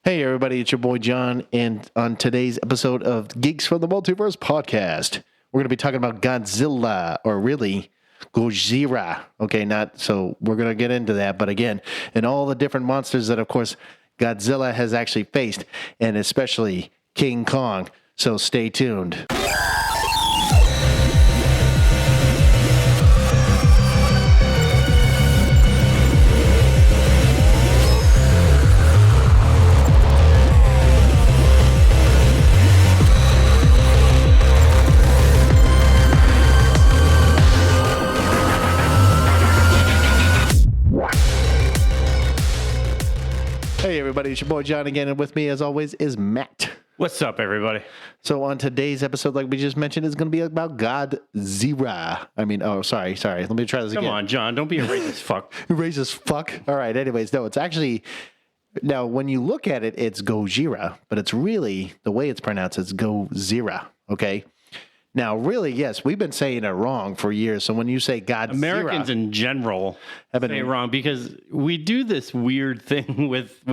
Hey everybody, it's your boy John, and on today's episode of Geeks From The Multiverse podcast, we're going to be talking about Godzilla, or really, GODZIRRA. Okay, we're going to get into that, but again, and all the different monsters that, of course, Godzilla has actually faced, and especially King Kong, so stay tuned. Hey everybody, it's your boy John again, and with me as always is Matt. What's up, everybody? So on today's episode, like we just mentioned, is going to be about GODZIRRA. Sorry. Let me try this again. Come on, John. Don't be a racist fuck. Racist fuck? All right, anyways, no, it's actually... Now, when you look at it, it's GODZIRRA, but it's really, the way it's pronounced, it's GODZIRRA, okay? Now, really, yes, we've been saying it wrong for years. So when you say Godzilla, Americans in general say it wrong because we do this weird thing with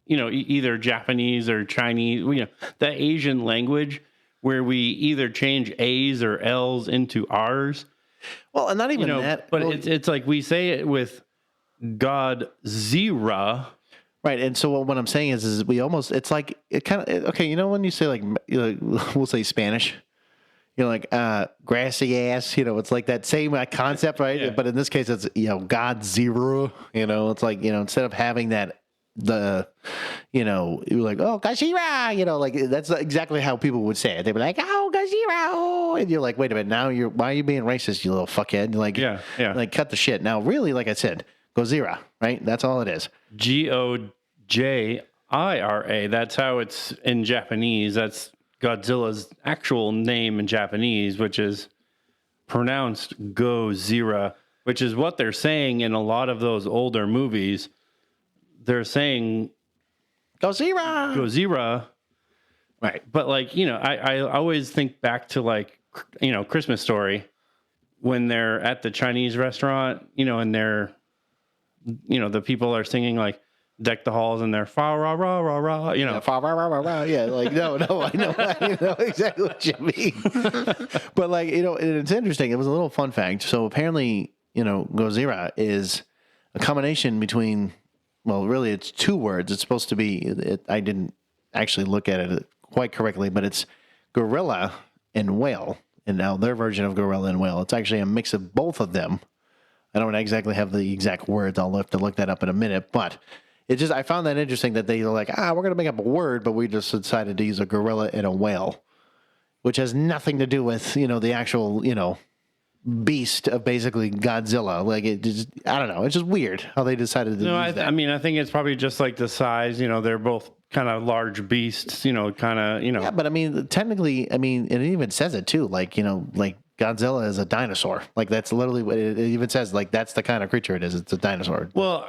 either Japanese or Chinese, the Asian language, where we either change A's or L's into R's. Well, and not even that. But it's like we say it with GODZIRRA. Right, and so what I'm saying is we almost, it's like, it kind of, okay, when you say like we'll say Spanish, grassy ass, it's like that same concept, right? Yeah. But in this case, it's, GODZIRRA, it's like, instead of having that, you're like, oh, GODZIRRA, like that's exactly how people would say it. They'd be like, oh, GODZIRRA, oh, and you're like, wait a minute, now why are you being racist, you little fuckhead? You're like, yeah. Like, cut the shit. Now, really, like I said, GODZIRRA, right? That's all it is. GODZIRRA. That's how it's in Japanese. That's Godzilla's actual name in Japanese, which is pronounced GODZIRRA, which is what they're saying in a lot of those older movies. They're saying GODZIRRA. Right. But I always think back to Christmas Story when they're at the Chinese restaurant, and they're, the people are singing deck the halls and they're fa ra ra ra ra, fa ra ra ra ra. Yeah, no, I know exactly what you mean. But it's interesting. It was a little fun fact. So apparently, GODZIRRA is a combination between, well, really it's two words. It's supposed to be. I didn't actually look at it quite correctly, but it's gorilla and whale. And now their version of gorilla and whale. It's actually a mix of both of them. I don't exactly have the exact words. I'll have to look that up in a minute, but. I found that interesting that they were like, we're going to make up a word, but we just decided to use a gorilla and a whale, which has nothing to do with, the actual, beast of basically Godzilla. I don't know. It's just weird how they decided to use that. I think it's probably just like the size, they're both kind of large beasts, Yeah, but technically, it even says it too. Godzilla is a dinosaur. That's literally what it even says. That's the kind of creature it is. It's a dinosaur. Well,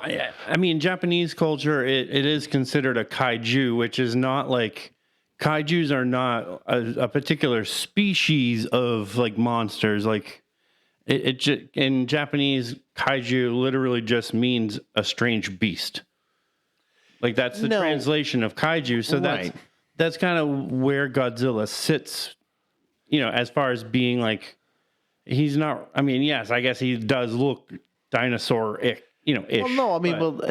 Japanese culture, it is considered a kaiju, which is not kaijus are not a particular species of monsters. In Japanese, kaiju literally just means a strange beast. That's the translation of kaiju. So that's kind of where Godzilla sits. As far as being he's not. Yes, I guess he does look dinosaur-ish. Ish. Well,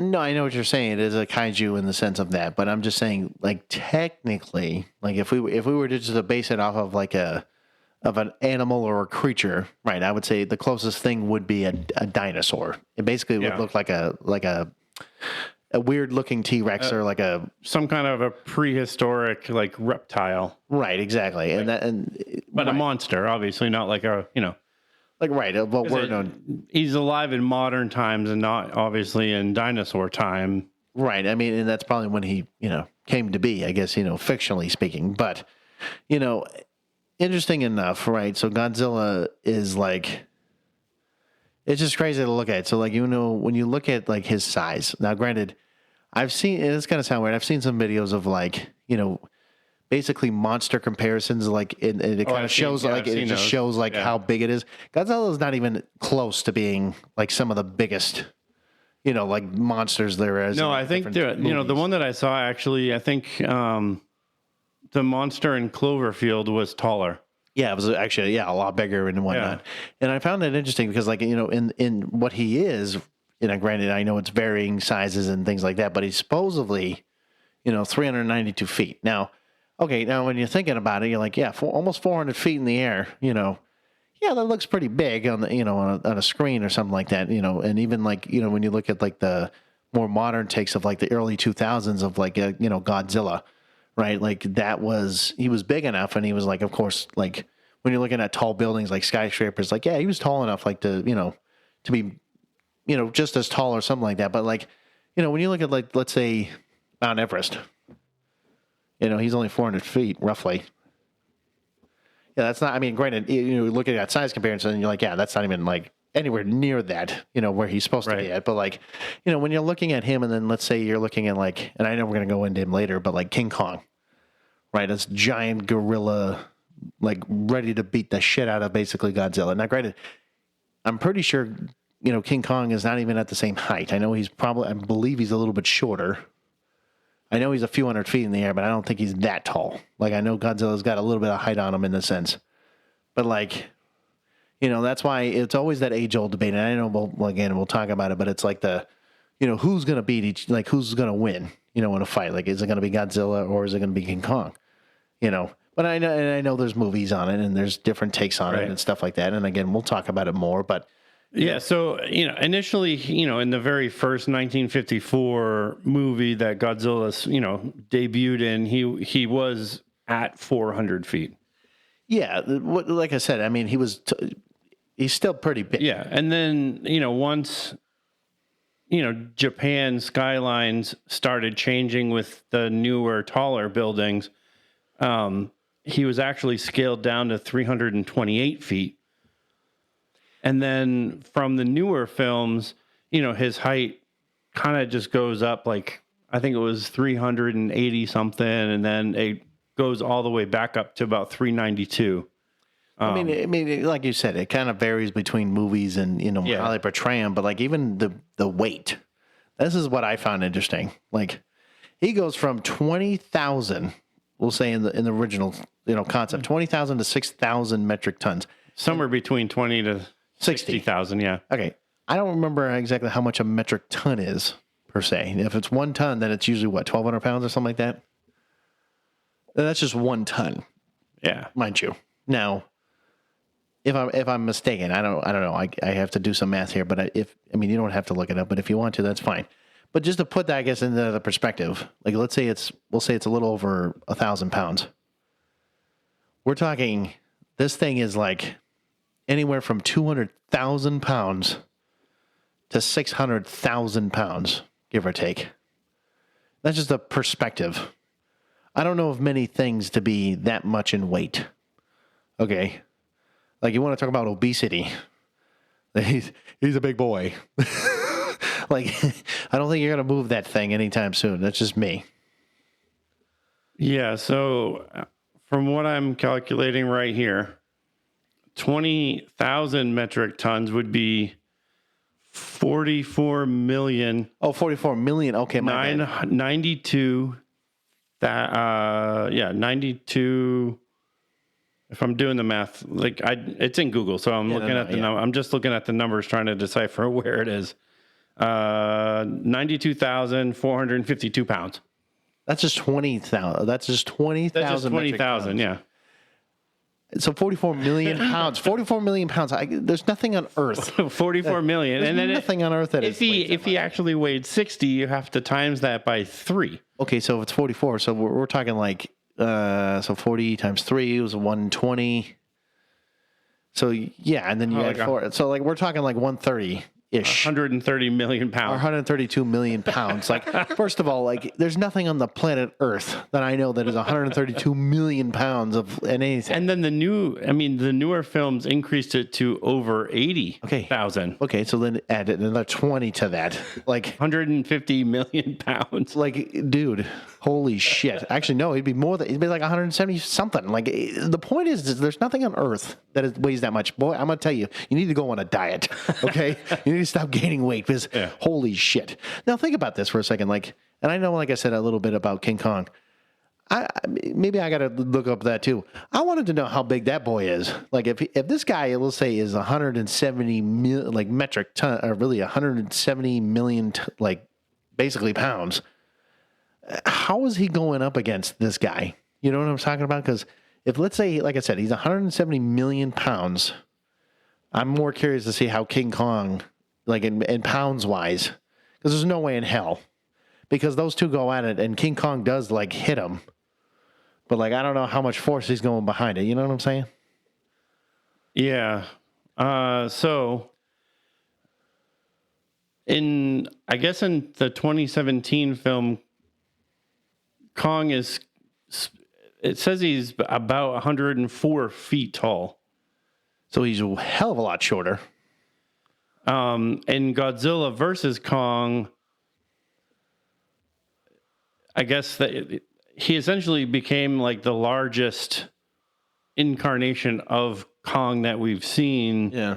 no, I know what you're saying. It is a kaiju in the sense of that, but I'm just saying, technically, if we were to just base it off of an animal or a creature, right? I would say the closest thing would be a dinosaur. It basically would look like a weird looking T-Rex or some kind of a prehistoric reptile. Right, exactly. But a monster, obviously, not right. Well, we're known. He's alive in modern times and not obviously in dinosaur time. Right. And that's probably when he, came to be, I guess, fictionally speaking. But, interesting enough, right? So Godzilla is it's just crazy to look at. So when you look at his size, now granted, I've seen, and it's going to sound weird, I've seen some videos of basically monster comparisons, it kind of shows, it just shows how big it is. Godzilla is not even close to being some of the biggest, like monsters there is. No, I think the one that I saw actually, I think the monster in Cloverfield was taller. Yeah, it was actually a lot bigger and whatnot. Yeah. And I found that interesting because in what he is, granted I know it's varying sizes and things like that, but he's supposedly 392 feet. Now when you're thinking about it, you're like, almost 400 feet in the air, yeah, that looks pretty big on the on a screen or something like that, and even when you look at like the more modern takes of like the early 2000s of like Godzilla, right? Like he was big enough, and he was like, of course, like when you're looking at tall buildings like skyscrapers, like he was tall enough like to be just as tall or something like that. But like when you look at like let's say Mount Everest, he's only 400 feet roughly. Yeah, that's not. I mean, granted, looking at size comparison, you're like, yeah, that's not even like anywhere near that, where he's supposed to be at. But like, when you're looking at him, and then let's say you're looking at like, and I know we're gonna go into him later, but like King Kong, right? This giant gorilla, like ready to beat the shit out of basically Godzilla. Now, granted, I'm pretty sure King Kong is not even at the same height. I know I believe he's a little bit shorter. I know he's a few hundred feet in the air, but I don't think he's that tall. Like, I know Godzilla's got a little bit of height on him in the sense. But, like, that's why it's always that age-old debate. And I know, we'll talk about it, but it's like who's going to beat who's going to win, in a fight? Like, is it going to be Godzilla or is it going to be King Kong? But I know there's movies on it and there's different takes on it and stuff like that. And, again, we'll talk about it more, but... Yeah, so, initially, in the very first 1954 movie that Godzilla, debuted in, he was at 400 feet. Yeah, like I said, I mean, he's still pretty big. Yeah, and then, once, Japan skylines started changing with the newer, taller buildings, he was actually scaled down to 328 feet. And then from the newer films, his height kind of just goes up like, I think it was 380 something. And then it goes all the way back up to about 392. I mean, like you said, it kind of varies between movies and, how they portray him. But like even the weight, this is what I found interesting. Like he goes from 20,000, we'll say in the original, concept, 20,000 to 6,000 metric tons. Somewhere between 20 to 60,000, yeah. Okay. I don't remember exactly how much a metric ton is, per se. If it's 1 ton, then it's usually, 1,200 pounds or something like that? That's just 1 ton. Yeah. Mind you. Now, if I'm mistaken, I don't know. I have to do some math here, but you don't have to look it up, but if you want to, that's fine. But just to put that, I guess, into the perspective, like we'll say it's a little over 1,000 pounds. We're talking, this thing is like anywhere from 200,000 pounds to 600,000 pounds, give or take. That's just a perspective. I don't know of many things to be that much in weight. Okay. Like, you want to talk about obesity. He's a big boy. Like, I don't think you're going to move that thing anytime soon. That's just me. Yeah, so from what I'm calculating right here, 20,000 metric tons would be 44 million. Oh, 44 million. Okay, my bad. 92. 92. If I'm doing the math, it's in Google, so I'm looking at the I'm just looking at the numbers, trying to decipher where it is. 92,452 pounds. That's just 20,000. That's just 20,000. That's just 20,000. Yeah. So 44 million pounds. 44 million pounds. There's nothing on Earth. 44 million. There's and then nothing on Earth that if he actually weighed 60, you have to times that by 3. Okay, so if it's 44, so we're talking like so 40 times 3 was 120. So yeah, and then you add 4. So like we're talking like 130. Ish. 130 million pounds. Or 132 million pounds. Like, first of all, like, there's nothing on the planet Earth that I know that is 132 million pounds of anything. And then the newer films increased it to over 80,000. Okay, so then add another 20 to that. Like 150 million pounds. Like, dude, holy shit. Actually, no, it'd be like 170 something. Like, the point is there's nothing on Earth that weighs that much. Boy, I'm going to tell you, you need to go on a diet. Okay? You need to stop gaining weight because holy shit. Now think about this for a second. Like, and I know, like I said, a little bit about King Kong. Maybe I got to look up that too. I wanted to know how big that boy is. Like if this guy, let's say, is 170 metric ton, or really 170 million, basically pounds. How is he going up against this guy? You know what I'm talking about? Because if, let's say, like I said, he's 170 million pounds, I'm more curious to see how King Kong, like in pounds wise, because there's no way in hell, because those two go at it and King Kong does like hit him. But like, I don't know how much force he's going behind it. You know what I'm saying? Yeah. So I guess in the 2017 film, Kong it says he's about 104 feet tall. So he's a hell of a lot shorter. In Godzilla versus Kong, I guess that he essentially became like the largest incarnation of Kong that we've seen. Yeah.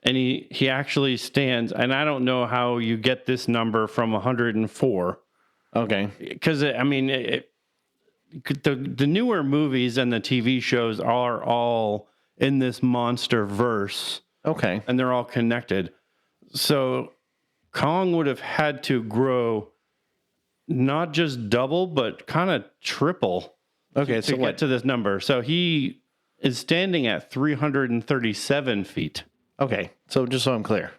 And he actually stands, and I don't know how you get this number from 104. Okay. Because, the newer movies and the TV shows are all in this Monsterverse. Okay. And they're all connected. So Kong would have had to grow not just double, but kind of triple to get to this number. So he is standing at 337 feet. Okay. So just so I'm clear.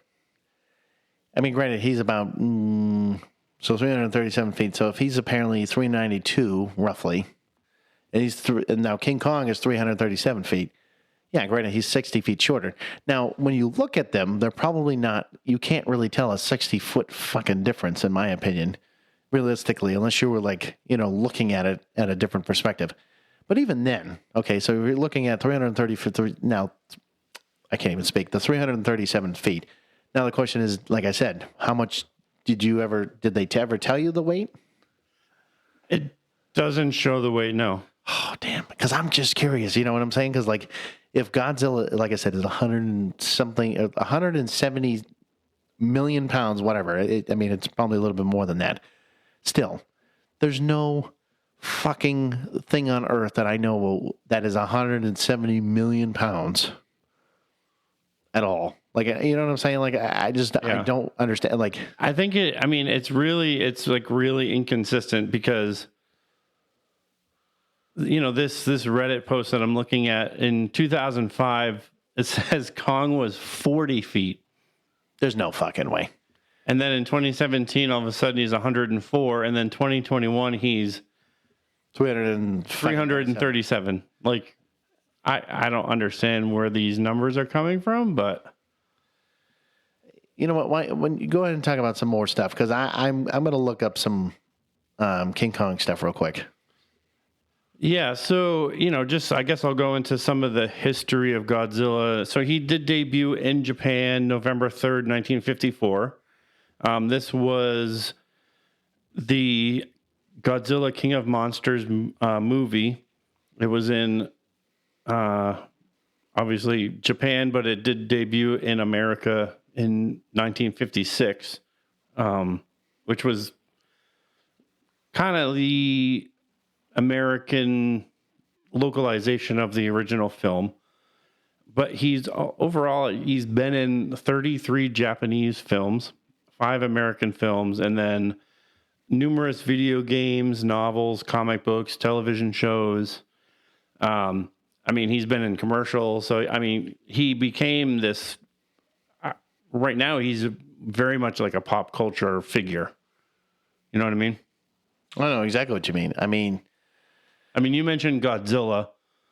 I mean, granted, he's about 337 feet. So if he's apparently 392, roughly, and now King Kong is 337 feet. Yeah, granted, he's 60 feet shorter. Now, when you look at them, they're probably not, you can't really tell a 60-foot fucking difference, in my opinion, realistically, unless you were looking at it at a different perspective. But even then, okay, so you're looking at 330 feet, now, I can't even speak, the 337 feet. Now, the question is, like I said, how much did they ever tell you the weight? It doesn't show the weight, no. Oh, damn, because I'm just curious, you know what I'm saying? Because, if Godzilla, like I said, is 170 million pounds, whatever, it's probably a little bit more than that. Still, there's no fucking thing on Earth that I know that is 170 million pounds at all. You know what I'm saying? I don't understand. I think it's really inconsistent because, this Reddit post that I'm looking at in 2005, it says Kong was 40 feet. There's no fucking way. And then in 2017, all of a sudden he's 104. And then 2021, he's 337. I don't understand where these numbers are coming from, but you know what? When you go ahead and talk about some more stuff, because I'm going to look up some King Kong stuff real quick. Yeah, so, I guess I'll go into some of the history of Godzilla. So he did debut in Japan November 3rd, 1954. This was the Godzilla King of Monsters movie. It was in, obviously, Japan, but it did debut in America in 1956, which was kind of the American localization of the original film. But he's been in 33 Japanese films, 5 American films, and then numerous video games, novels, comic books, television shows. He's been in commercials. So, he became this, right now he's very much like a pop culture figure. You know what I mean? I know exactly what you mean. You mentioned Godzilla.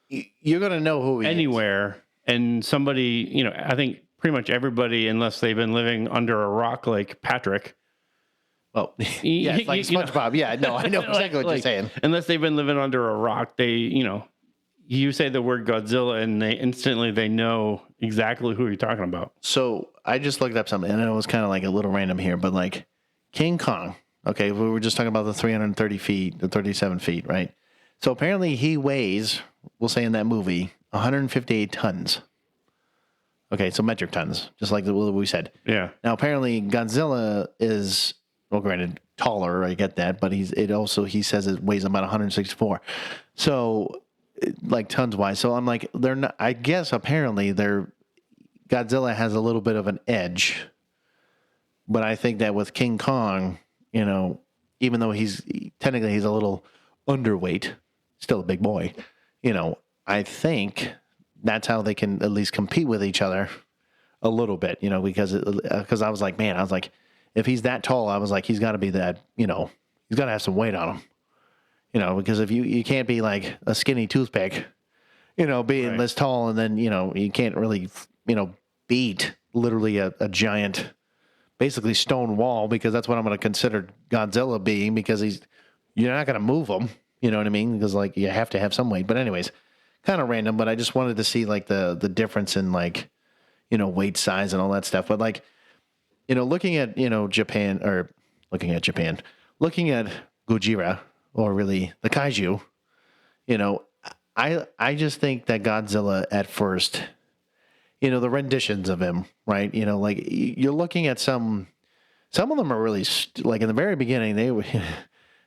You're going to know who he anywhere, is. And somebody, I think pretty much everybody, unless they've been living under a rock like Patrick. Well, yeah, it's like SpongeBob. Yeah, no, I know exactly what you're saying. Unless they've been living under a rock, they, you say the word Godzilla and they know exactly who you're talking about. So I just looked up something, and it was kind of a little random here, but King Kong, okay, we were just talking about the 330 feet, the 37 feet, right? So apparently he weighs, we'll say in that movie, 158 tons. Okay, so metric tons, just like what we said. Yeah. Now, apparently, Godzilla is, well, granted, taller. I get that, but he says it weighs about 164. So, like tons wise. So I'm like, they're not. I guess apparently Godzilla has a little bit of an edge, but I think that with King Kong, even though he's technically a little underweight, still a big boy. I think that's how they can at least compete with each other a little bit, because I was like, if he's that tall, I was like, he's got to be that, he's got to have some weight on him, because if you can't be like a skinny toothpick, being Right. this tall, and then, you can't really, beat literally a giant, basically stone wall, because that's what I'm going to consider Godzilla being, because you're not going to move him, you know what I mean? Because like you have to have some weight. But anyways, kind of random, but I just wanted to see like the difference in like, weight, size, and all that stuff. But like, looking at, Japan, looking at Godzilla, or really the Kaiju, I just think that Godzilla at first, the renditions of him, right? Like you're looking at some of them are really like in the very beginning,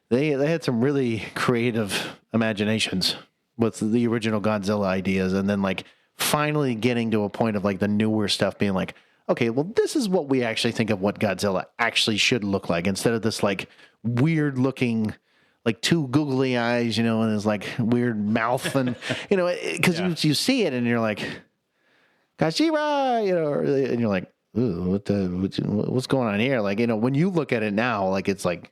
they had some really creative imaginations with the original Godzilla ideas, and then like finally getting to a point of like the newer stuff being like, okay, well, this is what we actually think of what Godzilla actually should look like, instead of this like weird looking, like two googly eyes, and his like weird mouth, and because you see it and you're like, Godzilla, and you're like, ooh, what's going on here? Like, when you look at it now, like it's like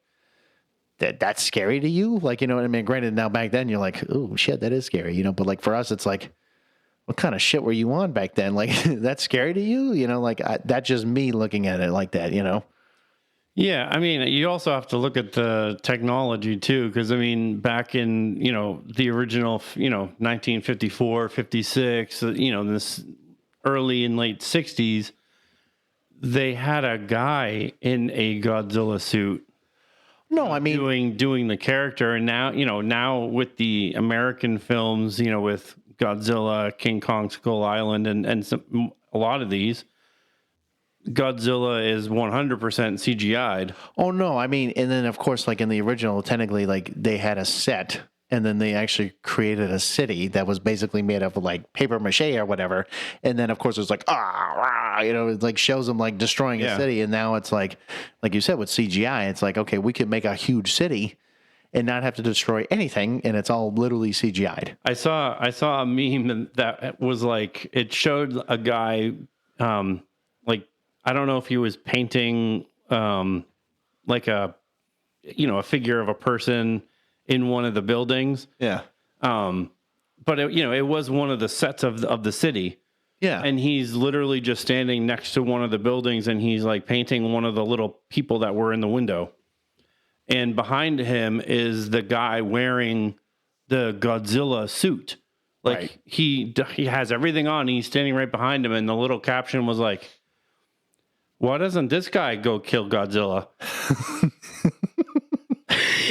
that's scary to you, like, what I mean? Granted, now back then you're like, oh shit, that is scary, but like for us, it's like, what kind of shit were you on back then? Like, that's scary to you, like that's just me looking at it like that, Yeah, I mean, you also have to look at the technology too, because I mean, back in the original 1954, 56, this early and late 60s, they had a guy in a Godzilla suit. No, I mean doing the character, and now with the American films, with Godzilla, King Kong, Skull Island, and a lot of these, Godzilla is 100% CGI'd. Oh no, I mean, and then of course, like in the original, technically, like they had a set, and then they actually created a city that was basically made of like paper mache or whatever. And then of course it was like it like shows them like destroying a city, and now it's like you said with CGI, it's like, okay, we could make a huge city and not have to destroy anything, and it's all literally CGI'd. I saw a meme that was like, it showed a guy, like, I don't know if he was painting like a figure of a person in one of the buildings. Yeah. But it was one of the sets of the city. Yeah. And he's literally just standing next to one of the buildings, and he's like painting one of the little people that were in the window. And behind him is the guy wearing the Godzilla suit. Like Right. he has everything on. He's standing right behind him, and the little caption was like, "Why doesn't this guy go kill Godzilla?"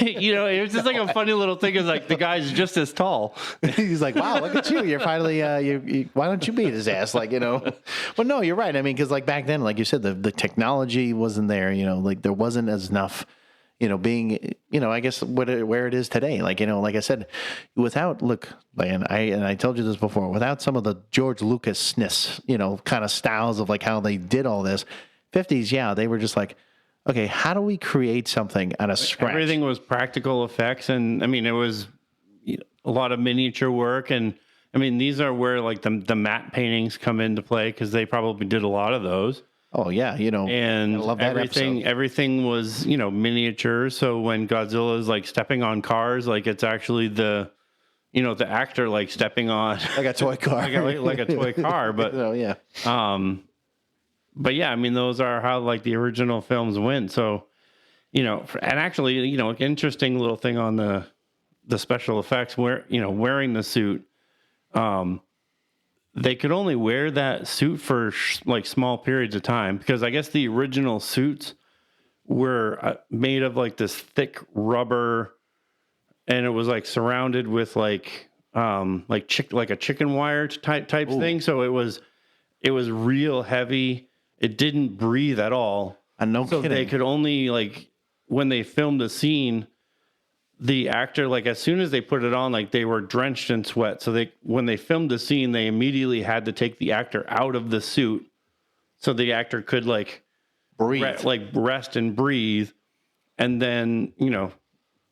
It was just like a funny little thing. Is like the guy's just as tall. He's like, wow, look at you. You're finally, why don't you beat his ass? Like, But no, you're right. I mean, because like back then, like you said, the technology wasn't there, like there wasn't as enough, being, I guess where it is today. Like, like I said, I told you this before, without some of the George Lucas-ness, kind of styles of like how they did all this, 50s, yeah, they were just like, okay, how do we create something out of scratch? Everything was practical effects, and I mean, it was a lot of miniature work, and I mean, these are where like the matte paintings come into play, because they probably did a lot of those. Oh yeah, and I love that everything was miniature. So when Godzilla is like stepping on cars, like it's actually the actor like stepping on like a toy car, like a toy car, but yeah. But yeah, I mean, those are how like the original films went. So, and actually, interesting little thing on the special effects where, wearing the suit, they could only wear that suit for like small periods of time, because I guess the original suits were made of like this thick rubber, and it was like surrounded with like a chicken wire type thing. So It was real heavy. It didn't breathe at all. No so kidding. They could only, like, when they filmed a scene, the actor, like, as soon as they put it on, like, they were drenched in sweat. So when they filmed the scene, they immediately had to take the actor out of the suit so the actor could, like, breathe, rest and breathe, and then, you know,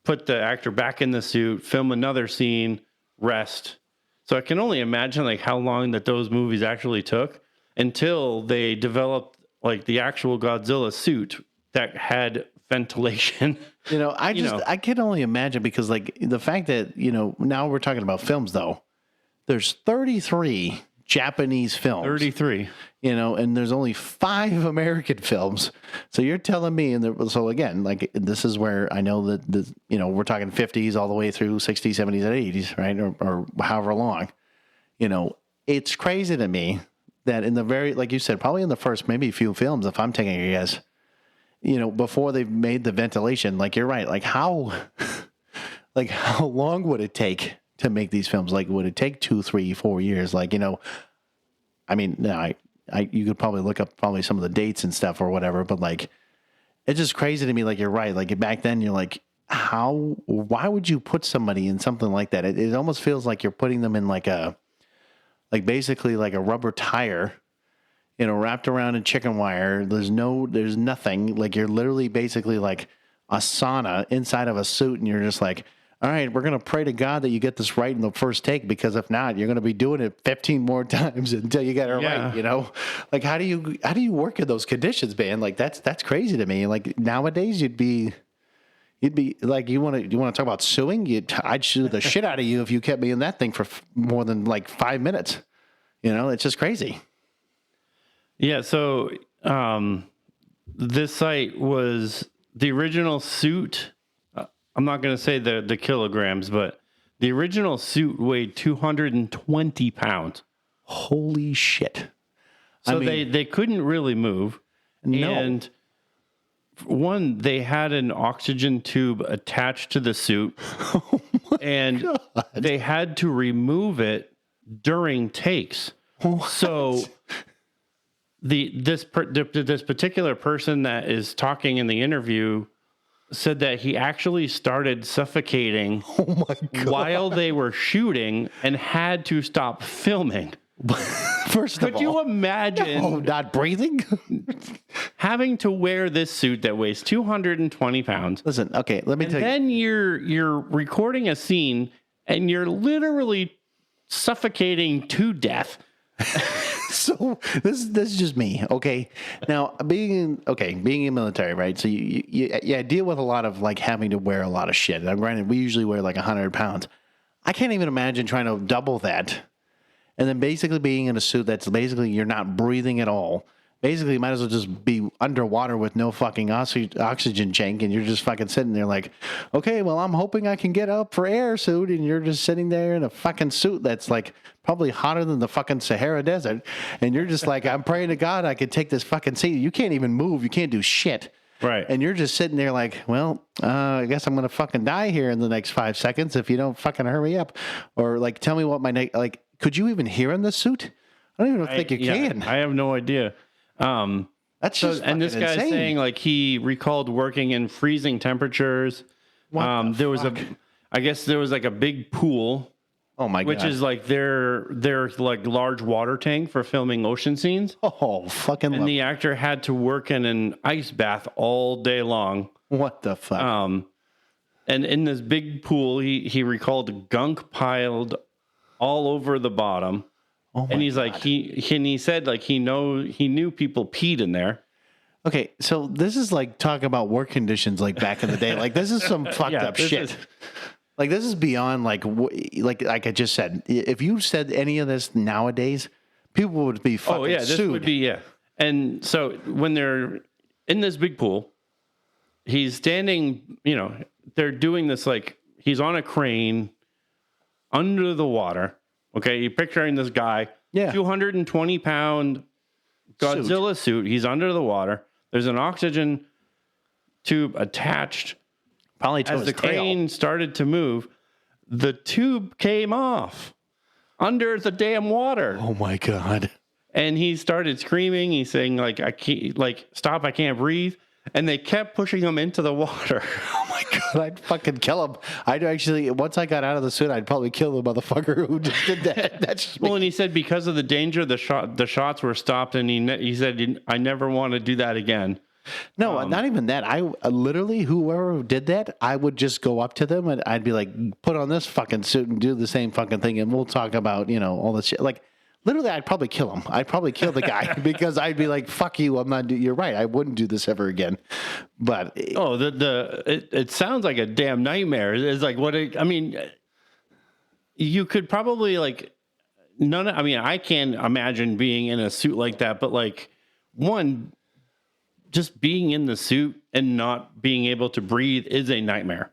put the actor back in the suit, film another scene, rest. So I can only imagine, like, how long that those movies actually took until they developed, like, the actual Godzilla suit that had ventilation. You know, I can only imagine, because, like, the fact that, you know, now we're talking about films, though. There's 33 Japanese films. 33. You know, and there's only 5 American films. So you're telling me, so again, like, this is where I know that, you know, we're talking 50s all the way through 60s, 70s, and 80s, right? Or however long. You know, it's crazy to me that in the very, like you said, probably in the first maybe few films, if I'm taking a guess, you know, before they've made the ventilation, like, you're right. Like, how long would it take to make these films? Like, would it take 2, 3, 4 years? Like, you know, I mean, no, you could probably look up some of the dates and stuff or whatever, but, like, it's just crazy to me. Like, you're right. Like, back then you're like, why would you put somebody in something like that? It almost feels like you're putting them in basically like a rubber tire, you know, wrapped around in chicken wire. There's nothing. Like, you're literally basically like a sauna inside of a suit, and you're just like, all right, we're going to pray to God that you get this right in the first take, because if not, you're going to be doing it 15 more times until you get it right, you know? Like, how do you work in those conditions, man? Like, that's crazy to me. Like, nowadays you'd be like, you want to talk about suing? I'd sue the shit out of you if you kept me in that thing for more than like 5 minutes. You know, it's just crazy. Yeah. So, this site was the original suit. I'm not going to say the kilograms, but the original suit weighed 220 pounds. Holy shit. So they couldn't really move. No. And one, they had an oxygen tube attached to the suit. Oh and God. They had to remove it during takes. What? So this particular person that is talking in the interview said that he actually started suffocating while they were shooting and had to stop filming. Could you imagine not breathing? having to wear this suit that weighs 220 pounds? Listen, okay, let me tell you. Then you're recording a scene and you're literally suffocating to death. So this is just me, okay? Now, being in military, right? So you deal with a lot of, like, having to wear a lot of shit. Now, granted, we usually wear like 100 pounds. I can't even imagine trying to double that, and then basically being in a suit that's basically you're not breathing at all. Basically, you might as well just be underwater with no fucking oxygen tank, and you're just fucking sitting there like, okay, well, I'm hoping I can get up for air suit, and you're just sitting there in a fucking suit that's like probably hotter than the fucking Sahara Desert, and you're just like, I'm praying to God I could take this fucking seat. You can't even move. You can't do shit. Right. And you're just sitting there like, well, I guess I'm going to fucking die here in the next 5 seconds if you don't fucking hurry up. Or, like, tell me what like, could you even hear in the suit? I don't even think you can. I have no idea. That's just and this guy's insane. saying, like, he recalled working in freezing temperatures. There was like a big pool. Oh my God. Which is like their like large water tank for filming ocean scenes. Oh, fucking. And the actor had to work in an ice bath all day long. What the fuck? And in this big pool, he recalled gunk piled all over the bottom. Oh my and he's God. like he said like he knew people peed in there. Okay, so this is like talking about work conditions like back in the day. Like, this is some fucked up shit. Like, this is beyond like I just said. If you said any of this nowadays, people would be fucking this sued. would be And so when they're in this big pool, he's standing. You know, they're doing this like he's on a crane under the water. Okay, you're picturing this guy, 220-pound Godzilla suit. He's under the water. There's an oxygen tube attached. Probably to as his the crane started to move, the tube came off under the damn water. Oh my God. And he started screaming. He's saying, like, I can't, like, stop, I can't breathe. And they kept pushing him into the water. Oh my God, I'd fucking kill him. I'd actually, once I got out of the suit, I'd probably kill the motherfucker who just did that. That's just Well, and he said because of the danger, the shots were stopped. And he said, I never want to do that again. No, not even that. I literally, whoever did that, I would just go up to them and I'd be like, put on this fucking suit and do the same fucking thing. And we'll talk about, all this shit. Like, literally, I'd probably kill him. I'd probably kill the guy because I'd be like, fuck you. I'm not, you're right. I wouldn't do this ever again. But it sounds like a damn nightmare. It's like you could probably like I can't imagine being in a suit like that, but like just being in the suit and not being able to breathe is a nightmare.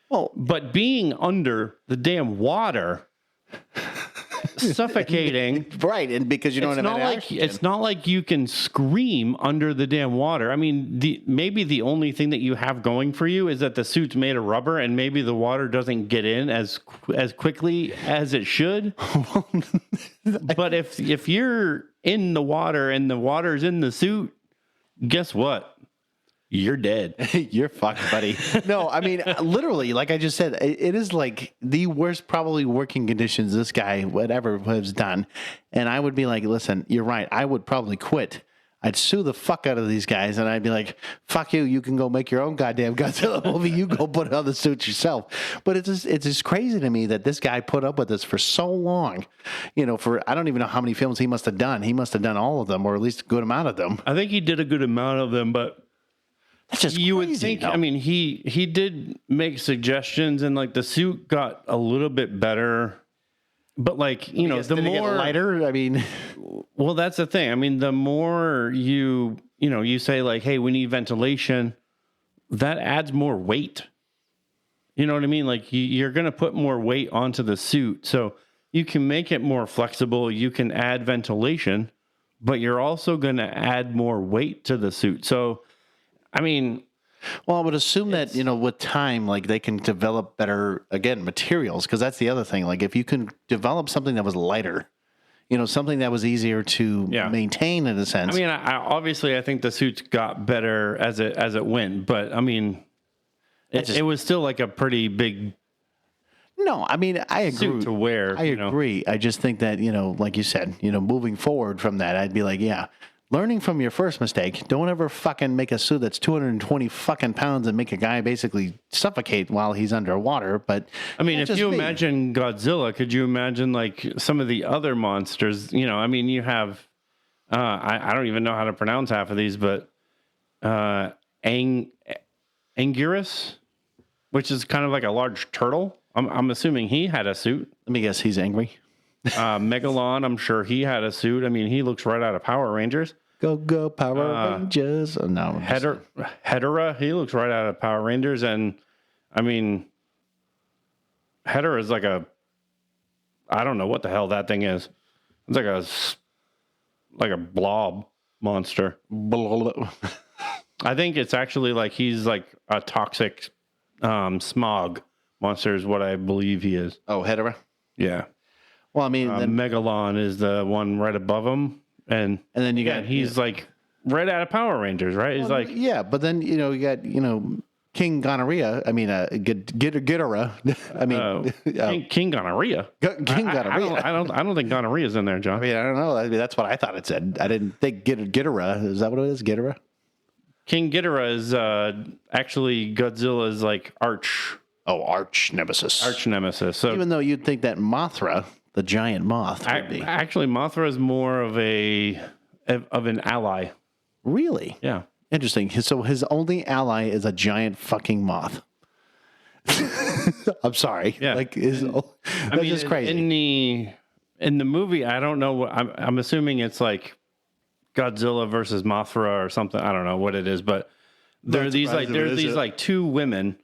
Well, but being under the damn water, suffocating, right? And because you don't have any oxygen. It's not like you can scream under the damn water. I mean, maybe the only thing that you have going for you is that the suit's made of rubber, and maybe the water doesn't get in as quickly as it should. But if you're in the water and the water's in the suit, guess what? You're dead. You're fucked, buddy. No, I mean, literally, like I just said, it is like the worst probably working conditions this guy whatever has done. And I would be like, listen, you're right. I would probably quit. I'd sue the fuck out of these guys. And I'd be like, fuck you. You can go make your own goddamn Godzilla movie. You go put on the suit yourself. But it's just crazy to me that this guy put up with this for so long. For I don't even know how many films he must have done. He must have done all of them, or at least a good amount of them. I think he did a good amount of them, but that's just you crazy, would think. though. I mean, he did make suggestions, and like the suit got a little bit better, but like the did it get more lighter. I mean, well, that's the thing. I mean, the more you say like, hey, we need ventilation, that adds more weight. You know what I mean? Like you're going to put more weight onto the suit, so you can make it more flexible. You can add ventilation, but you're also going to add more weight to the suit. So. I mean, well, I would assume that, with time, like they can develop better, again, materials, because that's the other thing. Like if you can develop something that was lighter, something that was easier to maintain in a sense. I mean, obviously, I think the suits got better as it went, but I mean, it was still like a pretty big. No, I mean, I agree. Suit to wear. I agree. I just think that, like you said, moving forward from that, I'd be like, yeah. Learning from your first mistake, don't ever fucking make a suit that's 220 fucking pounds and make a guy basically suffocate while he's underwater. But I mean, if you imagine Godzilla, could you imagine like some of the other monsters? I mean, you have, I don't even know how to pronounce half of these, but Anguirus, which is kind of like a large turtle. I'm assuming he had a suit. Let me guess, he's angry. Megalon, I'm sure he had a suit. I mean, he looks right out of Power Rangers. Go Power Rangers. Oh, no. Ghidorah, he looks right out of Power Rangers. And I mean, Ghidorah is like I don't know what the hell that thing is. It's like a blob monster. I think it's actually like he's like a toxic smog monster is what I believe he is. Oh, Ghidorah? Yeah. Well, I mean, Megalon is the one right above him, and then you got he's like right out of Power Rangers, right? He's like but then you got King Gonorrhea. I mean, Ghidorah. I mean, King Gonorrhea. King Gonorrhea. I don't think Gonorrhea's in there, John. I mean, I don't know. I mean, that's what I thought it said. I didn't think Ghidorah. Is that what it is? Ghidorah. King Ghidorah is actually Godzilla's like arch nemesis. Arch nemesis. So even though you'd think that Mothra, the giant moth, would be. Actually, Mothra is more of an ally. Really? Yeah. Interesting. So his only ally is a giant fucking moth. I'm sorry. Yeah. Like that's just crazy. In the movie, I don't know. I'm assuming it's like Godzilla versus Mothra or something. I don't know what it is, but there's these two women.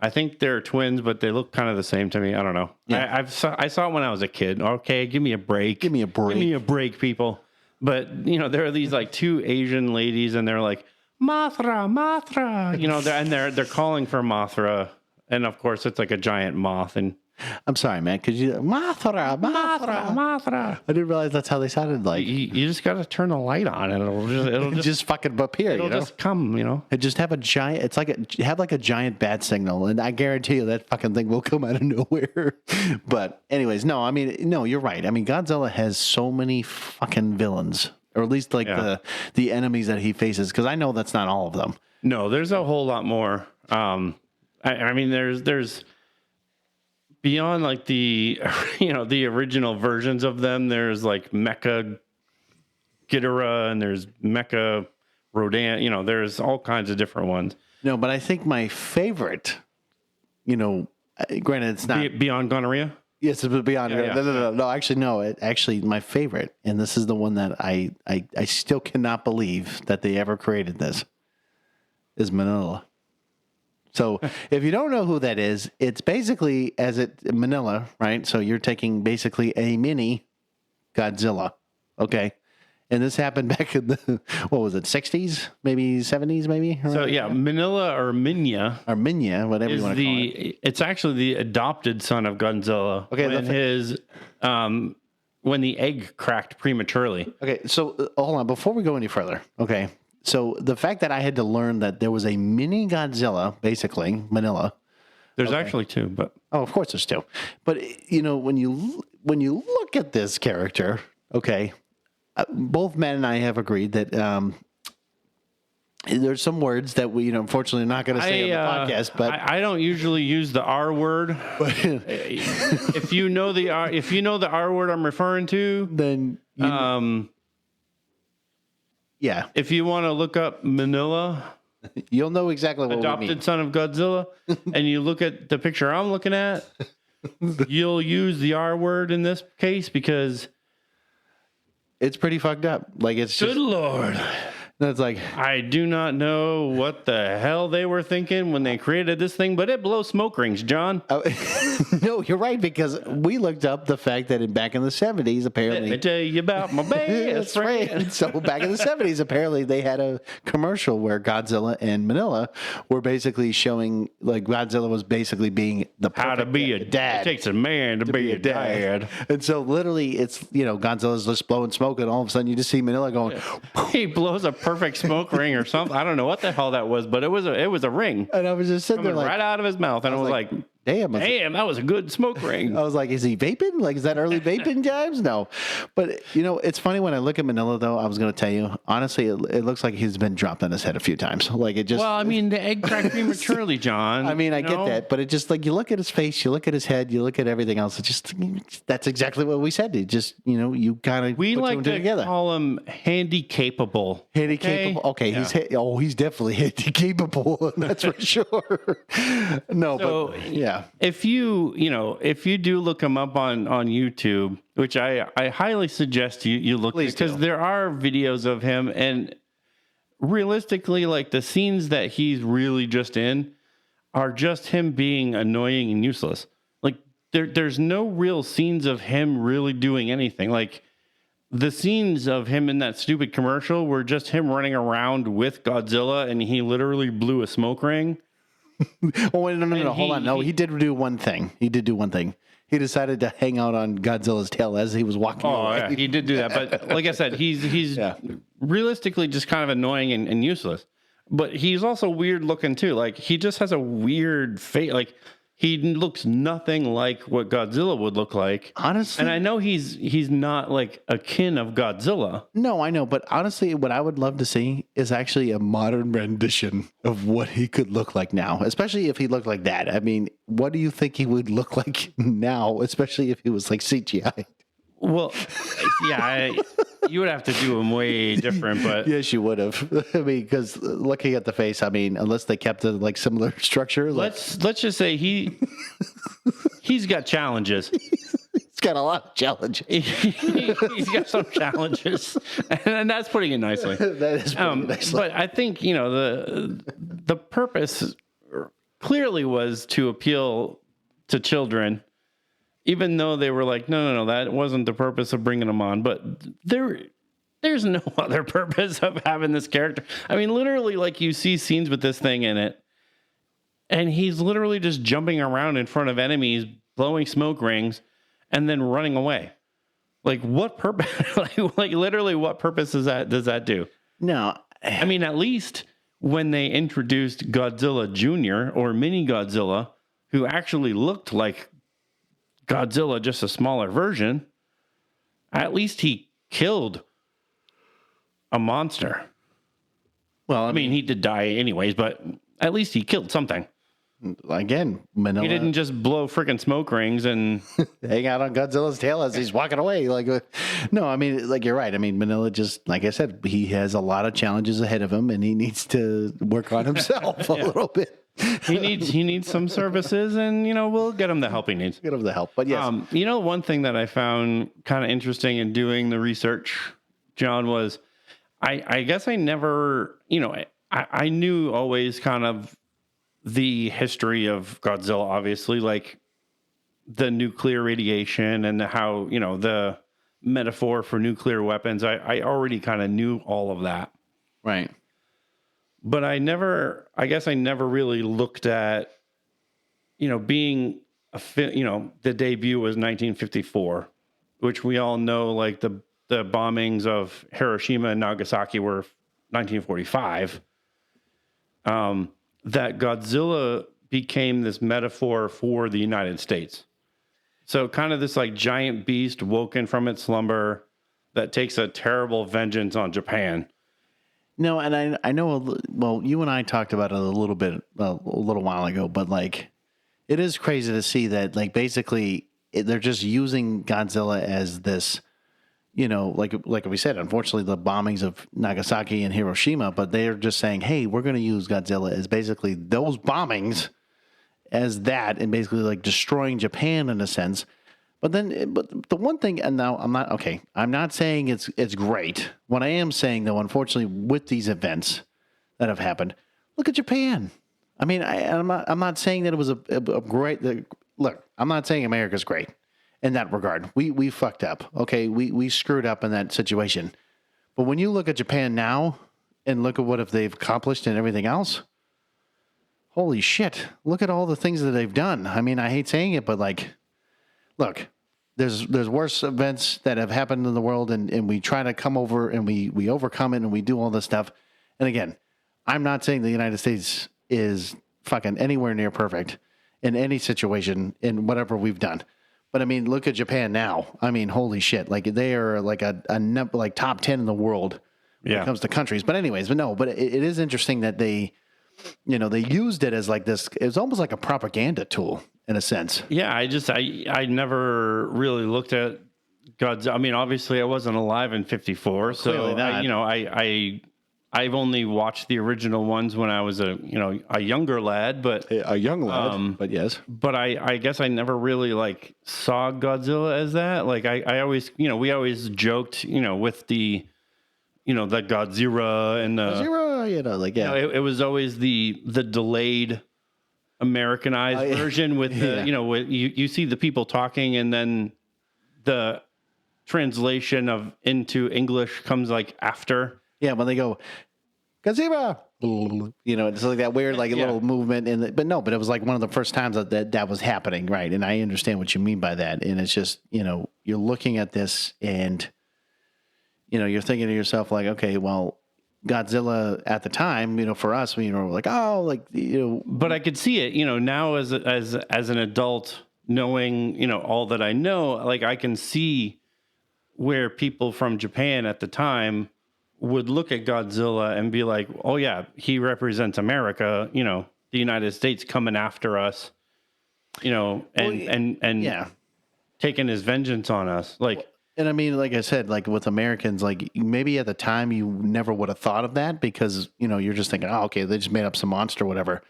I think they're twins, but they look kind of the same to me. I don't know. Yeah. I saw it when I was a kid. Okay, give me a break. Give me a break, people. But there are these like two Asian ladies, and they're like Mothra. They're calling for Mothra, and of course it's like a giant moth, and I'm sorry, man. Could you Mothra? Mothra. I didn't realize that's how they sounded like. You just got to turn the light on, and it'll just fucking appear. It'll just come, It just have a giant. It's like have like a giant bat signal, and I guarantee you that fucking thing will come out of nowhere. But anyways, no. I mean, no. You're right. I mean, Godzilla has so many fucking villains, or at least like the enemies that he faces. Because I know that's not all of them. No, there's a whole lot more. I mean, there's beyond like the the original versions of them. There's like Mecha Ghidorah and there's Mecha Rodan. There's all kinds of different ones. No, but I think my favorite, granted it's not Beyond Gonorrhea. Yes, it's beyond. Yeah. No. Actually, no. Actually, my favorite, and this is the one that I still cannot believe that they ever created this, is Manila. So if you don't know who that is, it's basically Manila, right? So you're taking basically a mini Godzilla, okay? And this happened back in the, 60s, maybe 70s, maybe? So yeah, Manila or Minya. Or Minya, whatever you want to call it. It's actually the adopted son of Godzilla. Okay, when the egg cracked prematurely. Okay, so hold on, before we go any further, okay? So the fact that I had to learn that there was a mini Godzilla, basically, Manila. There's actually two, but of course there's two. But when you look at this character, okay, both Matt and I have agreed that there's some words that we unfortunately are not going to say on the podcast. But I don't usually use the R word. If you know the R word I'm referring to, then yeah. If you want to look up Manila, you'll know exactly what we mean. Adopted son of Godzilla, and you look at the picture I'm looking at, you'll use the R word in this case because it's pretty fucked up. Like it's good Lord. That's like I do not know what the hell they were thinking when they created this thing, but it blows smoke rings, John. No, you're right, because we looked up the fact that back in the 70s, apparently. Let me tell you about my best friend. Right. So back in the 70s, apparently they had a commercial where Godzilla and Manila were basically showing, like Godzilla was basically being the perfect how to be a dad. It takes a man to be a dad. And so literally it's, Godzilla's just blowing smoke and all of a sudden you just see Manila going. He blows a perfect smoke ring or something. I don't know what the hell that was, but it was a ring. And I was just sitting there like, right out of his mouth, and I was like damn, that was a good smoke ring. I was like, is he vaping? Like, is that early vaping times? No. But, it's funny when I look at Manila, though, I was going to tell you, honestly, it looks like he's been dropped on his head a few times. Like, it just. Well, I mean, the egg cracked prematurely, John. I mean, I get that. But it just, like, you look at his face, you look at his head, you look at everything else. It just, that's exactly what we said. It just, you kind of. We like to call him handy-capable. Handy-capable? Okay. Yeah. He's definitely handy-capable. That's for sure. No, so, but, yeah. If you do look him up on YouTube, which I highly suggest you look, because there are videos of him, and realistically, like the scenes that he's really just in are just him being annoying and useless. Like there's no real scenes of him really doing anything. Like the scenes of him in that stupid commercial were just him running around with Godzilla, and he literally blew a smoke ring. Oh, wait, no. Hold on. No, he did do one thing. He He decided to hang out on Godzilla's tail as he was walking away. Yeah, he did do that. But like I said, he's realistically just kind of annoying and useless. But he's also weird looking too. Like he just has a weird face. Like he looks nothing like what Godzilla would look like. Honestly. And I know he's not like a kin of Godzilla. No, I know. But honestly, what I would love to see is actually a modern rendition of what he could look like now, especially if he looked like that. I mean, what do you think he would look like now, especially if he was like CGI? Well, yeah, you would have to do him way different, but yes, you would have. I mean, because looking at the face, I mean, unless they kept a like similar structure. Let's just say he's got challenges. He's got a lot of challenges. He's got some challenges, and that's putting it nicely. That is putting it nicely. But I think the purpose clearly was to appeal to children. Even though they were like, no, that wasn't the purpose of bringing him on. But there's no other purpose of having this character. I mean, literally, like you see scenes with this thing in it, and he's literally just jumping around in front of enemies, blowing smoke rings, and then running away. Like what purpose? like literally, what purpose does that do? No, I mean, at least when they introduced Godzilla Jr. or Mini Godzilla, who actually looked like Godzilla, just a smaller version, at least he killed a monster. well, I mean, he did die anyways, but at least he killed something. again, Manila He didn't just blow freaking smoke rings and hang out on Godzilla's tail as he's walking away. Like, no, I mean, like you're right. I mean, Manila just, like I said, he has a lot of challenges ahead of him, and he needs to work on himself a little bit. he needs some services, and we'll get him the help he needs. Get him the help, but yes, One thing that I found kind of interesting in doing the research, John, was I guess I never, I knew always kind of the history of Godzilla, obviously, like the nuclear radiation and how, the metaphor for nuclear weapons. I already kind of knew all of that. right. But I guess I never really looked at, being the debut was 1954, which we all know, like the bombings of Hiroshima and Nagasaki were 1945. That Godzilla became this metaphor for the United States. So kind of this like giant beast woken from its slumber that takes a terrible vengeance on Japan. No, and I know, well, you and I talked about it a little bit, a little while ago, but like, it is crazy to see that, like, basically they're just using Godzilla as this, like we said, unfortunately, the bombings of Nagasaki and Hiroshima, but they're just saying, hey, we're going to use Godzilla as basically those bombings as that, and basically like destroying Japan in a sense. But the one thing, and now I'm not saying it's great. What I am saying, though, unfortunately, with these events that have happened, look at Japan. I mean, I'm not saying that it was a great, look, I'm not saying America's great in that regard. We fucked up. Okay. We screwed up in that situation. But when you look at Japan now and look at what they've accomplished and everything else, holy shit, look at all the things that they've done. I mean, I hate saying it, but like, look, there's worse events that have happened in the world, and we try to come over and we overcome it and we do all this stuff. And again, I'm not saying the United States is fucking anywhere near perfect in any situation in whatever we've done. But I mean, look at Japan now. I mean, holy shit. Like they are like like top 10 in the world when it comes to countries. But anyways, but it is interesting that they used it as like this. It was almost like a propaganda tool in a sense. Yeah. I never really looked at Godzilla. I mean, obviously I wasn't alive in 54. So I've only watched the original ones when I was a younger lad, but A young lad, but yes. But I guess I never really like saw Godzilla as that. Like I always, we always joked, with the, the GODZIRRA and the Godzilla, it was always the delayed Americanized version with the, with you see the people talking and then the translation into English comes like after. Yeah, when they go, Godzilla, it's like that weird, like a little movement. But it was like one of the first times that was happening, right? And I understand what you mean by that. And it's just, you're looking at this and, you're thinking to yourself like, okay, well, Godzilla at the time, for us, we're like, oh, like, But I could see it, now as an adult, knowing, all that I know, like I can see where people from Japan at the time would look at Godzilla and be like, oh yeah, he represents America, the United States coming after us, and taking his vengeance on us. Like, and I mean, like I said, like with Americans, like maybe at the time you never would have thought of that because, you're just thinking, oh, okay, they just made up some monster, whatever,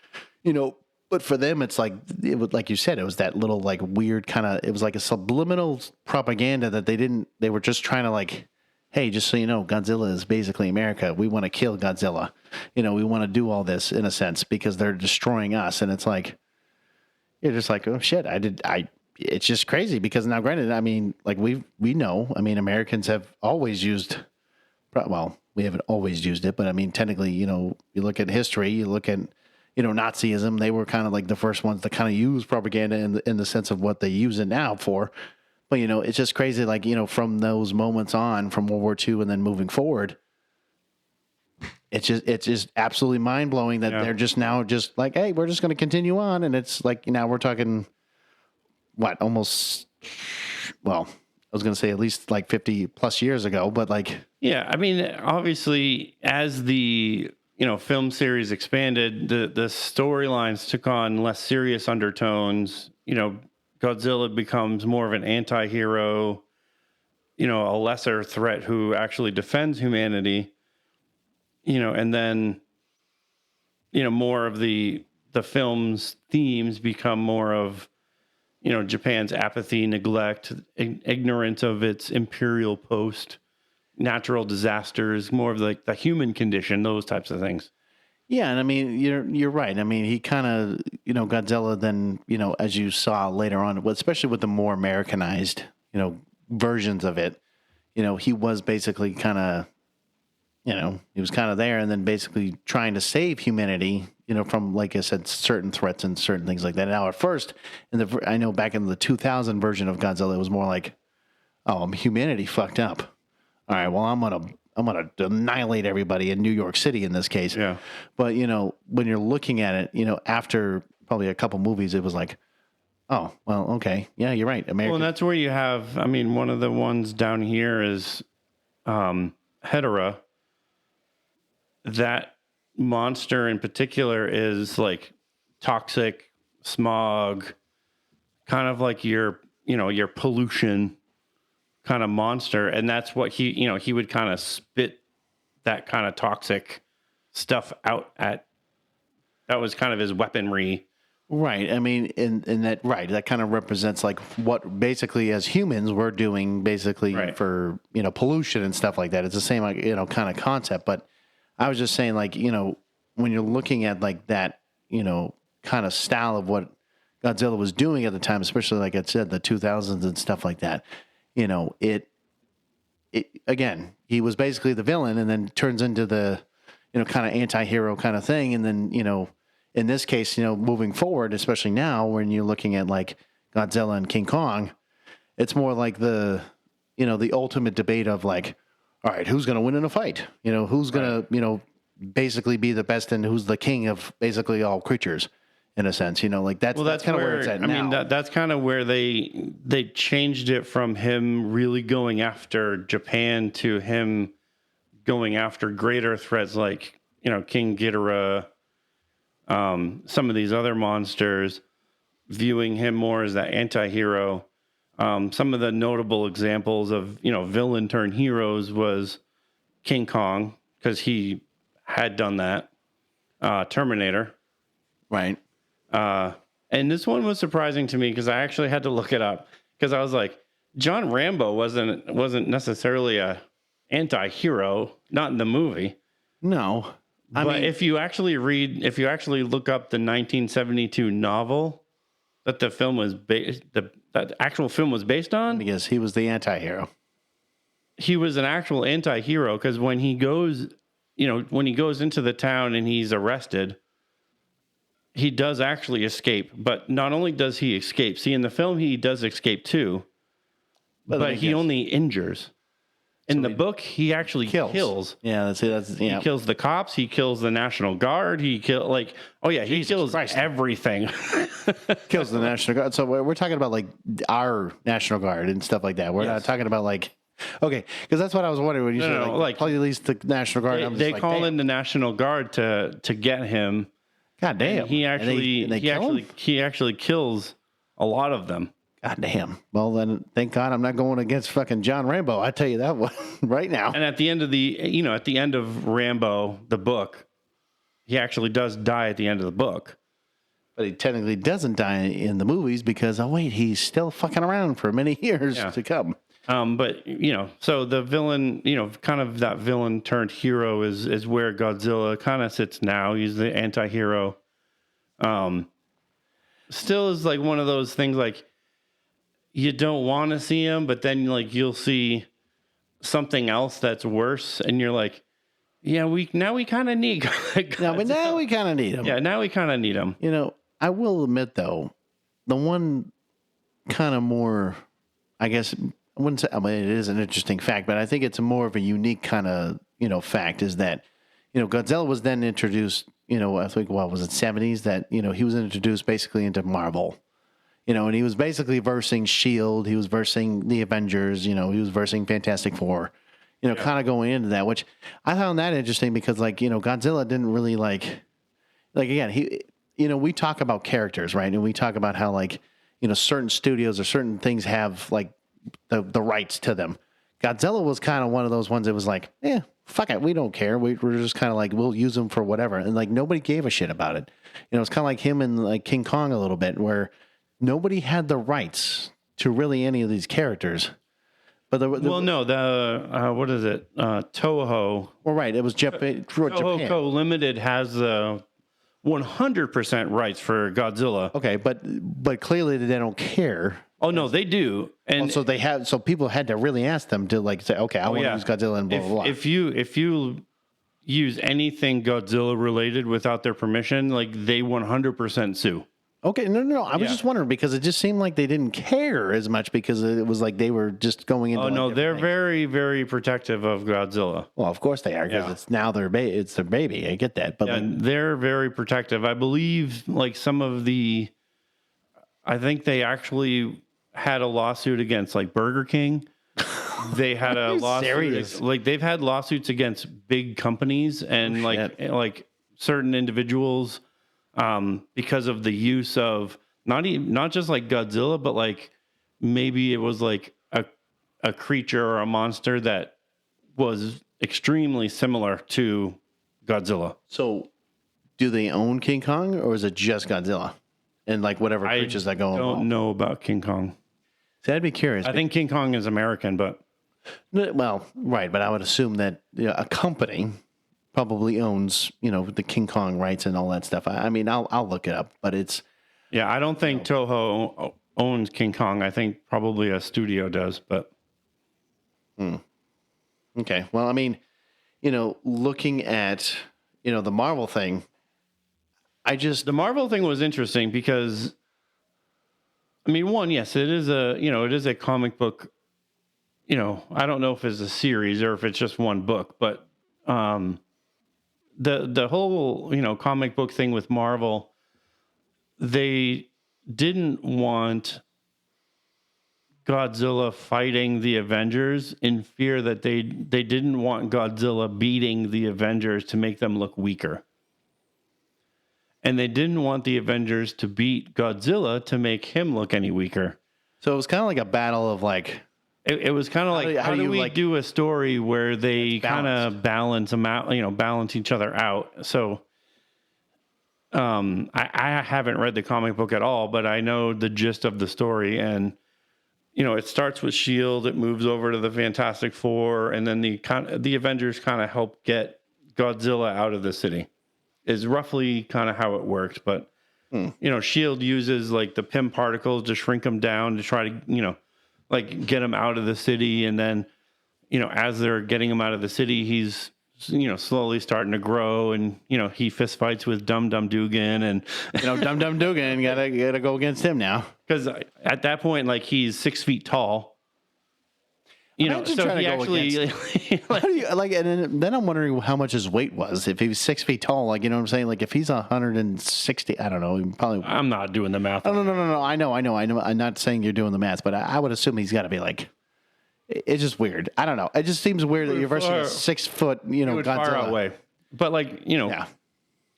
but for them, it's like, it was like you said, it was that little like weird kind of, it was like a subliminal propaganda that they were just trying to like, hey, just so you know, Godzilla is basically America. We want to kill Godzilla. We want to do all this in a sense because they're destroying us. And it's like, you're just like, oh shit, it's just crazy because now granted, I mean, like we know, I mean, Americans have always used, well, we haven't always used it, but I mean, technically, you look at history, you look at, Nazism. They were kind of like the first ones to kind of use propaganda in the sense of what they use it now for. But, it's just crazy, like, from those moments on, from World War II and then moving forward, it's just absolutely mind blowing that they're just now just like, hey, we're just going to continue on. And it's like, now we're talking almost, well, I was going to say at least like 50 plus years ago, but like, yeah, I mean, obviously as the, film series expanded, the storylines took on less serious undertones. Godzilla becomes more of an anti-hero, a lesser threat who actually defends humanity, and then, more of the film's themes become more of, Japan's apathy, neglect, ignorance of its imperial post, natural disasters, more of like the human condition, those types of things. Yeah, and I mean, you're right. I mean, he kind of, Godzilla then, as you saw later on, especially with the more Americanized, versions of it, he was basically kind of, he was kind of there and then basically trying to save humanity, from, like I said, certain threats and certain things like that. Now, at first, I know back in the 2000 version of Godzilla, it was more like, oh, humanity fucked up. All right, well, I'm gonna annihilate everybody in New York City in this case. Yeah. But when you're looking at it, after probably a couple movies, it was like, oh, well, okay, yeah, you're right. America. Well, and that's where you have. I mean, one of the ones down here is Ghidorah. That monster in particular is like toxic smog, kind of like your pollution kind of monster, and that's what he would kind of spit that kind of toxic stuff out at. That was kind of his weaponry. Right. I mean, in that, right, that kind of represents like what basically as humans we're doing basically for, pollution and stuff like that. It's the same, like, kind of concept. But I was just saying, like, when you're looking at like that, kind of style of what Godzilla was doing at the time, especially like I said, the 2000s and stuff like that, it again, he was basically the villain and then turns into the, kind of anti-hero kind of thing. And then, in this case, moving forward, especially now when you're looking at like Godzilla and King Kong, it's more like the ultimate debate of like, all right, who's going to win in a fight? Who's going to, basically be the best and who's the king of basically all creatures in a sense, like that's kind of where it's at now. I mean, that's kind of where they changed it from him really going after Japan to him going after greater threats like, King Ghidorah, some of these other monsters, viewing him more as that anti-hero. Some of the notable examples of, villain turned heroes was King Kong, because he had done that. Terminator. Right. And this one was surprising to me because I actually had to look it up because I was like, John Rambo wasn't necessarily a anti-hero, not in the movie. No. But if you actually look up the 1972 novel that the film was that actual film was based on, because he was the anti-hero. He was an actual anti-hero because when he goes into the town and he's arrested, he does actually escape. But not only does he escape, see, in the film he does escape too, but he only injures. In the book, he actually kills. Yeah, that's it. He kills the cops. He kills the National Guard. He kills he kills everything. Kills the National Guard. So we're talking about like our National Guard and stuff like that. We're not talking about like, okay, because that's what I was wondering when you said like probably at least the National Guard. They call in the National Guard to get him. God damn! And he actually kills a lot of them. God damn. Well, then, thank God I'm not going against fucking John Rambo. I tell you that one right now. And at the end of Rambo, the book, he actually does die at the end of the book. But he technically doesn't die in the movies because, oh, wait, he's still fucking around for many years to come. But, so the villain, kind of that villain turned hero is where Godzilla kind of sits now. He's the anti-hero. Still is like one of those things like, you don't want to see him, but then like you'll see something else that's worse, and you're like, Yeah, we kind of need Godzilla. No, but now we kind of need him. Yeah, now we kind of need him. You know, I will admit though, the one kind of more, I guess, I wouldn't say. I mean, it is an interesting fact, but I think it's more of a unique kind of fact is that Godzilla was then introduced. I think what was it 70s that he was introduced basically into Marvel. And he was basically versing Shield. He was versing the Avengers. He was versing Fantastic Four. Kind of going into that, which I found that interesting because, Godzilla didn't really again, we talk about characters, right? And we talk about how, certain studios or certain things have, the rights to them. Godzilla was kind of one of those ones that was like, fuck it, we don't care. We're just kind of we'll use them for whatever. And, nobody gave a shit about it. It's kind of like him and, King Kong a little bit, where nobody had the rights to really any of these characters. But what is it? Toho. Well, right. It was Japan. Toho Limited has 100% rights for Godzilla. Okay, but clearly they don't care. Oh no, they do. And so people had to really ask them to say, okay, I want to use Godzilla and blah blah blah. If you use anything Godzilla related without their permission, they 100% sue. Okay, no. I was just wondering because it just seemed like they didn't care as much because it was like they were just going into. Oh no, they're very, very protective of Godzilla. Well, of course they are because it's now it's their baby. I get that, but they're very protective. I believe some of I think they actually had a lawsuit against Burger King. They had a lawsuit. Serious? They've had lawsuits against big companies and certain individuals. Because of the use of not just Godzilla, but maybe it was a creature or a monster that was extremely similar to Godzilla. So, do they own King Kong or is it just Godzilla and whatever creatures that go? I don't know about King Kong. See, I'd be curious. I think King Kong is American, but well, right, but I would assume that a company probably owns, the King Kong rights and all that stuff. I mean, I'll look it up, but it's... Yeah, I don't think Toho owns King Kong. I think probably a studio does, but... Okay, well, I mean, looking at, the Marvel thing, The Marvel thing was interesting because, I mean, one, yes, it is a comic book, I don't know if it's a series or if it's just one book, but... The whole comic book thing with Marvel, they didn't want Godzilla fighting the Avengers in fear that they didn't want Godzilla beating the Avengers to make them look weaker. And they didn't want the Avengers to beat Godzilla to make him look any weaker. So it was kind of like a battle of It was kind of how do we do a story where they kind of balance them out, balance each other out. So I haven't read the comic book at all, but I know the gist of the story. And, it starts with S.H.I.E.L.D., it moves over to the Fantastic Four, and then the Avengers kind of help get Godzilla out of the city is roughly kind of how it worked. But, S.H.I.E.L.D. uses the Pym particles to shrink them down to try to, get him out of the city. And then, as they're getting him out of the city, he's, slowly starting to grow. And, he fist fights with Dum Dum Dugan and, Dum Dum Dugan gotta go against him now. Because at that point, he's 6 feet tall. So he actually how do you, and then I'm wondering how much his weight was. If he was 6 feet tall, what I'm saying? If he's 160, I don't know. Probably. I'm not doing the math. Oh, no. I know. I'm not saying you're doing the math, but I would assume he's got to be it's just weird. I don't know. It just seems weird that you're versing a 6 foot, Godzilla. Far away. But yeah.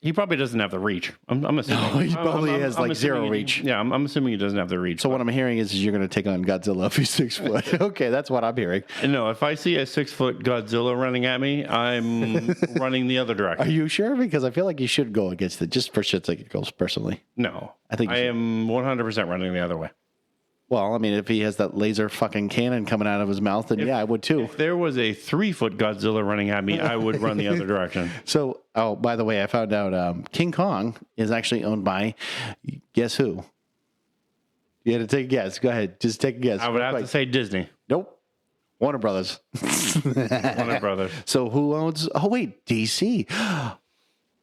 He probably doesn't have the reach. I'm assuming. No, he probably has zero reach. Yeah, I'm assuming he doesn't have the reach. So what I'm hearing is you're going to take on Godzilla if he's 6 foot. Okay, that's what I'm hearing. No, if I see a 6 foot Godzilla running at me, I'm running the other direction. Are you sure? Because I feel like you should go against it just for shits and giggles, personally. No, I am 100% running the other way. Well, I mean, if he has that laser fucking cannon coming out of his mouth, then I would too. If there was a 3 foot Godzilla running at me, I would run the other direction. So, by the way, I found out King Kong is actually owned by, guess who? You had to take a guess. Go ahead. Just take a guess. I would have to say Disney. Nope. Warner Brothers. Warner Brothers. So who owns? Oh wait, DC.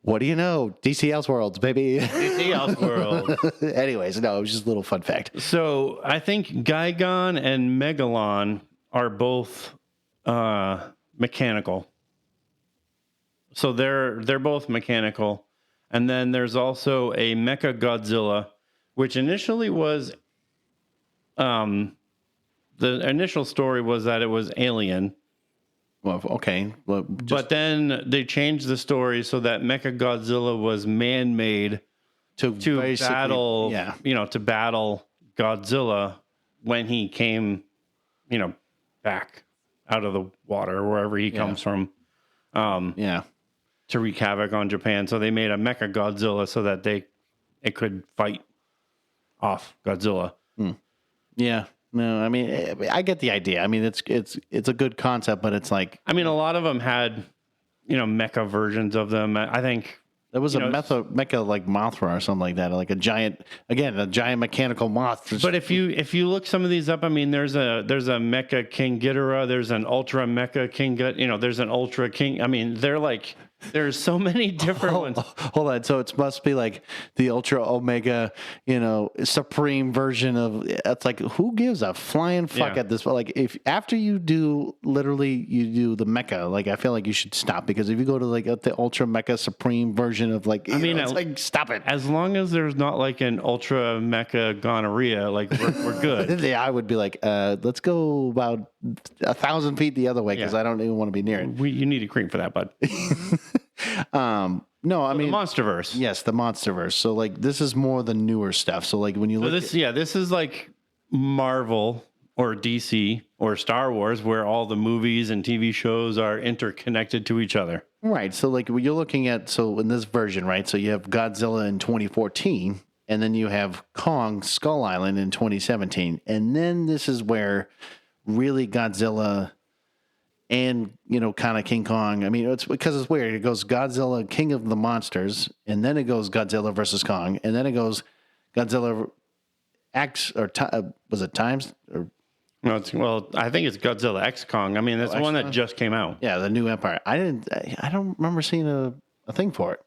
What do you know? DC Elseworlds, baby. DC Elseworlds. Anyways, no, it was just a little fun fact. So I think Gigon and Megalon are both mechanical. So they're both mechanical. And then there's also a Mecha Godzilla, which initially was the initial story was that it was alien. Well, okay. Well, But then they changed the story so that Mecha Godzilla was man-made to battle, to battle Godzilla when he came, back out of the water or wherever he comes from. To wreak havoc on Japan. So they made a Mecha Godzilla so that it could fight off Godzilla. Yeah. No, I mean, I get the idea. I mean, it's a good concept, but it's like, I mean, a lot of them had, mecha versions of them. I think there was a mecha like Mothra or something like that, like a giant mechanical moth. But if you look some of these up, I mean, there's a Mecha King Ghidorah, there's an Ultra Mecha King, there's an Ultra King. I mean, they're like, there's so many different ones. Hold on, so it must be like the Ultra Omega, supreme version of. It's like, who gives a flying fuck at this? Like, if after you do the mecha, like I feel like you should stop, because if you go to like the Ultra Mecha Supreme version of like, it's like, stop it. As long as there's not like an Ultra Mecha gonorrhea, like we're good. Yeah, I would be like, let's go about 1,000 feet the other way, because I don't even want to be near it. You need a cream for that, bud. No, I mean the Monsterverse. Yes, the Monsterverse. So like this is more the newer stuff. So like when you look this is like Marvel or DC or Star Wars, where all the movies and TV shows are interconnected to each other. Right. So like when you're looking at, so in this version, right? So you have Godzilla in 2014, and then you have Kong Skull Island in 2017. And then this is where really Godzilla and, kind of King Kong. I mean, it's because it's weird. It goes Godzilla, King of the Monsters, and then it goes Godzilla versus Kong, and then it goes Godzilla X, or was it Times? Or no, I think it's Godzilla X Kong. I mean, that's the one that just came out. Yeah, the new Empire. I don't remember seeing a thing for it.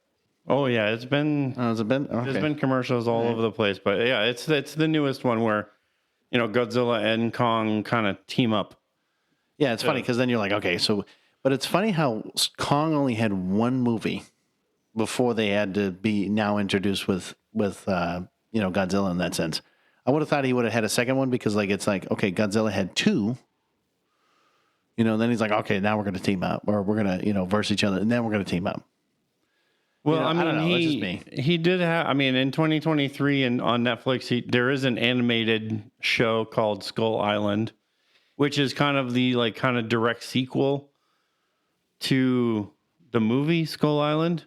Oh yeah, it's been. Has it been? Okay. There's been commercials all over the place, but yeah, it's the newest one where, Godzilla and Kong kind of team up. Yeah, it's funny because then you're like, okay, so, but it's funny how Kong only had one movie before they had to be now introduced with Godzilla in that sense. I would have thought he would have had a second one, because like it's like, okay, Godzilla had two, then he's like, okay, now we're going to team up, or we're going to verse each other, and then we're going to team up. Well, I mean, I don't know. That's just me. He did have. I mean, in 2023 and on Netflix, there is an animated show called Skull Island, which is kind of the direct sequel to the movie Skull Island.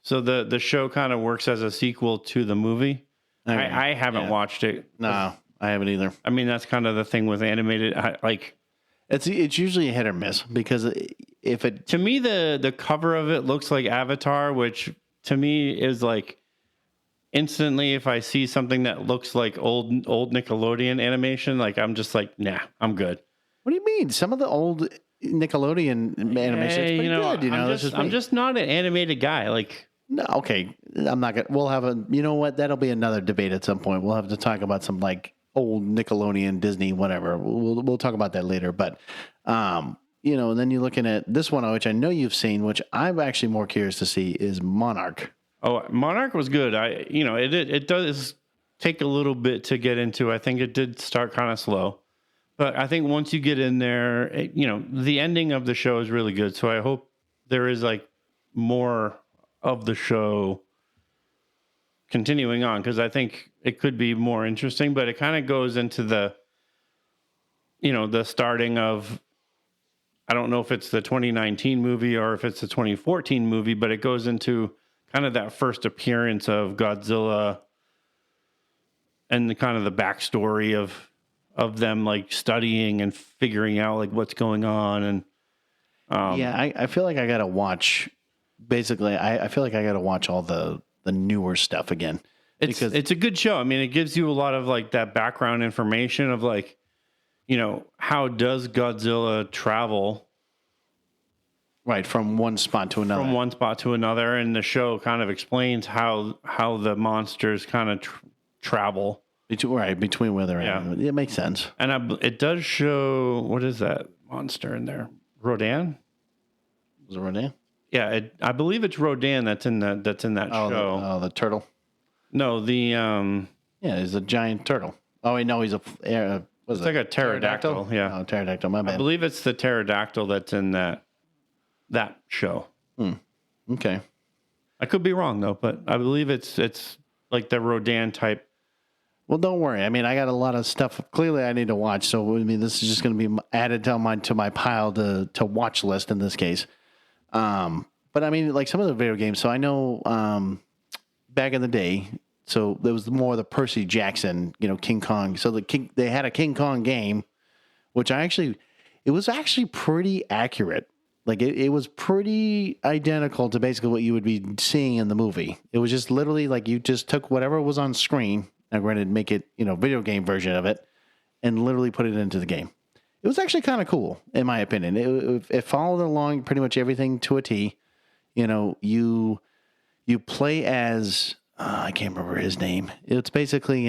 So the show kind of works as a sequel to the movie. Okay. I haven't watched it. No, I haven't either. I mean, that's kind of the thing with animated. It's usually a hit or miss, because if it, to me, the cover of it looks like Avatar, which to me is like, instantly, if I see something that looks like old Nickelodeon animation, like I'm just like, nah, I'm good. What do you mean? Some of the old Nickelodeon animation is pretty good. I'm just not an animated guy. Like, no, okay, I'm not gonna. We'll have a. You know what? That'll be another debate at some point. We'll have to talk about some like old Nickelodeon, Disney, whatever. We'll talk about that later. But and then you're looking at this one, which I know you've seen, which I'm actually more curious to see, is Monarch. Oh, Monarch was good. It does take a little bit to get into. I think it did start kind of slow. But I think once you get in there, the ending of the show is really good. So I hope there is like more of the show continuing on, because I think it could be more interesting. But it kind of goes into the starting of, I don't know if it's the 2019 movie or if it's the 2014 movie, but it goes into kind of that first appearance of Godzilla and the kind of the backstory of them like studying and figuring out like what's going on. And I feel like I gotta watch. Basically, I feel like I gotta watch all the newer stuff again. It's a good show. I mean, it gives you a lot of like that background information of like, how does Godzilla travel Right, from one spot to another. from one spot to another, and the show kind of explains how the monsters kind of travel. Between where they're Yeah. at. It makes sense. And it does show, what is that monster in there? Rodan? Was it Rodan? Yeah, I believe it's Rodan that's in that show. The turtle. No, Yeah, he's a giant turtle. Oh, wait, no, he's it's like a pterodactyl. Yeah, Oh, pterodactyl. My bad. I believe it's the pterodactyl that's in that show. Okay. I could be wrong though, but I believe it's like the Rodan type. Well, don't worry. I mean, I got a lot of stuff. Clearly, I need to watch. So, I mean, this is just going to be added to my pile to watch list in this case. But I mean, like some of the video games. So I know back in the day. So there was more the Percy Jackson, King Kong. So they had a King Kong game, which it was actually pretty accurate. Like it was pretty identical to basically what you would be seeing in the movie. It was just literally like you just took whatever was on screen. Now, granted, make it, video game version of it and literally put it into the game. It was actually kind of cool, in my opinion. It followed along pretty much everything to a T. You play as, I can't remember his name. It's basically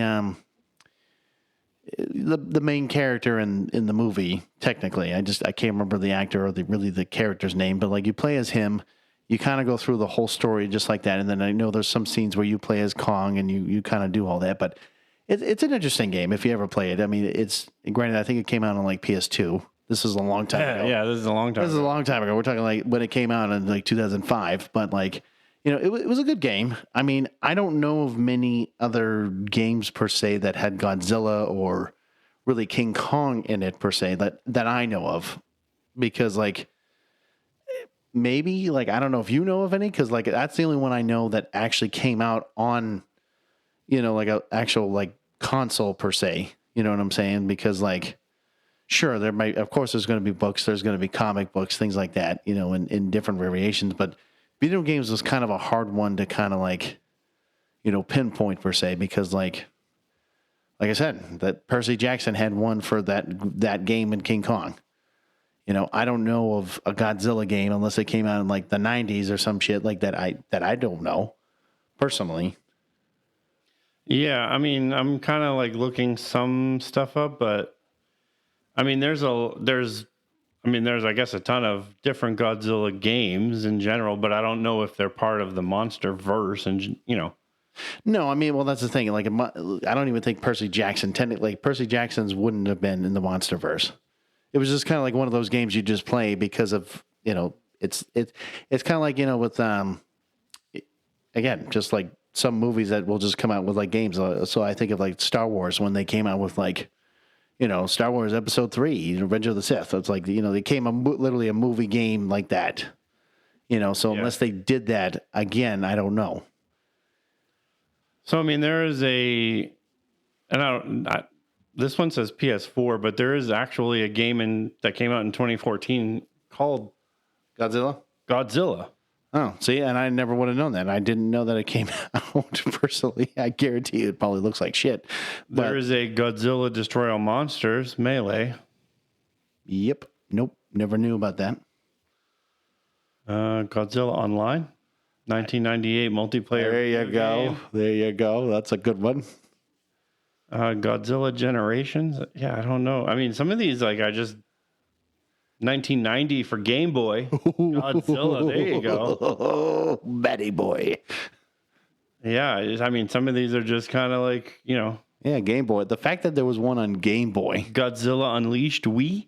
the main character in the movie, technically. I can't remember the actor or the character's name, but like you play as him. You kind of go through the whole story just like that. And then I know there's some scenes where you play as Kong and you kind of do all that. But it's an interesting game if you ever play it. I mean, granted, I think it came out on like PS2. This is a long time ago. Yeah, this is a long time This is a long time ago. We're talking like when it came out in like 2005. But like, it was a good game. I mean, I don't know of many other games per se that had Godzilla or really King Kong in it per se that I know of. Because like, maybe like I don't know if you know of any because like that's the only one I know that actually came out on like a actual like console per se. You know what I'm saying? Because like sure of course there's going to be books, there's going to be comic books, things like that, in different variations, but video games was kind of a hard one to kind of like pinpoint per se because like I said, that Percy Jackson had one for that game in King Kong. I don't know of a Godzilla game unless it came out in like the 90s or some shit like that. I don't know personally. Yeah, I mean, I'm kind of like looking some stuff up, but I mean, there's I guess a ton of different Godzilla games in general, but I don't know if they're part of the Monsterverse and No, I mean, well, that's the thing. Like, I don't even think Percy Jackson technically. Percy Jackson's wouldn't have been in the Monsterverse. It was just kind of like one of those games you just play because of, it's kind of like, with, again, just like some movies that will just come out with like games. So I think of like Star Wars when they came out with like, Star Revenge Episode 3, Revenge of the Sith. It's like, they came literally a movie game like that, so unless they did that again, I don't know. So, I mean, there is this one says PS4, but there is actually a game that came out in 2014 called Godzilla. Oh, see, and I never would have known that. I didn't know that it came out personally. I guarantee you it probably looks like shit. But there is a Godzilla Destroy All Monsters Melee. Yep. Nope. Never knew about that. Godzilla Online. 1998 multiplayer. There you go. Game. There you go. That's a good one. Godzilla Generations. Yeah, I don't know. I mean, some of these, like, 1990 for Game Boy. Godzilla. There you go. Batty boy. Yeah, I mean, some of these are just kind of like, Yeah, Game Boy. The fact that there was one on Game Boy. Godzilla Unleashed Wii.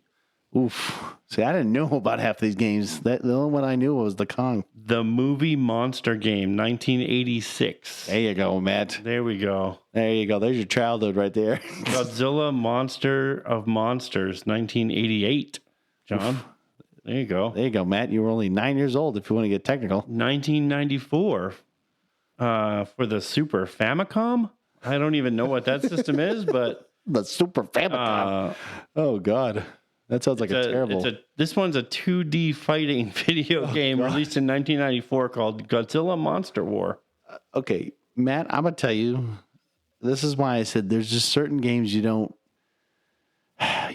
Oof. See, I didn't know about half these games. The only one I knew was the Kong. The Movie Monster Game, 1986. There you go, Matt. There we go. There you go. There's your childhood right there. Godzilla Monster of Monsters, 1988. John, oof. There you go. There you go, Matt. You were only 9 years old if you want to get technical. 1994 for the Super Famicom. I don't even know what that system is, but... The Super Famicom. Oh, God. That sounds like a terrible... This one's a 2D fighting video game released in 1994 called Godzilla Monster War. Okay, Matt, I'm going to tell you, this is why I said there's just certain games you don't...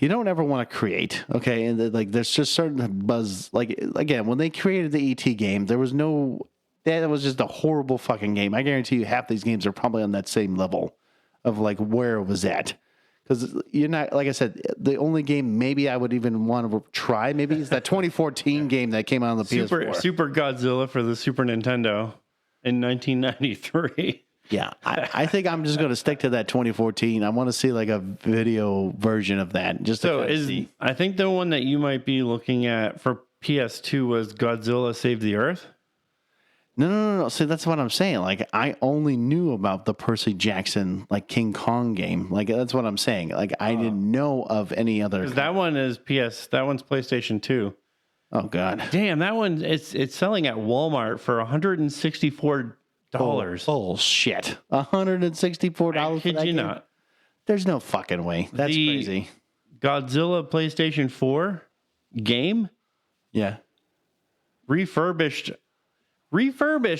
you don't ever want to create, okay? And like, there's just certain buzz. Like, again, when they created the ET game, there was no. That was just a horrible fucking game. I guarantee you, half these games are probably on that same level of like where it was at. Because you're not, like I said, the only game maybe I would even want to try maybe is that 2014 game that came out on the PS4. Super Godzilla for the Super Nintendo in 1993. Yeah, I think I'm just going to stick to that 2014. I want to see like a video version of that. Just to see. I think the one that you might be looking at for PS2 was Godzilla Save the Earth. No. See, that's what I'm saying. Like, I only knew about the Percy Jackson, like, King Kong game. Like, that's what I'm saying. Like, I didn't know of any other. Because that one is that one's PlayStation 2. Oh, God. Damn, that one, it's selling at Walmart for $164. Bullshit. $164 I kid you not. There's no fucking way. That's crazy. Godzilla PlayStation 4 game? Yeah. Refurbished,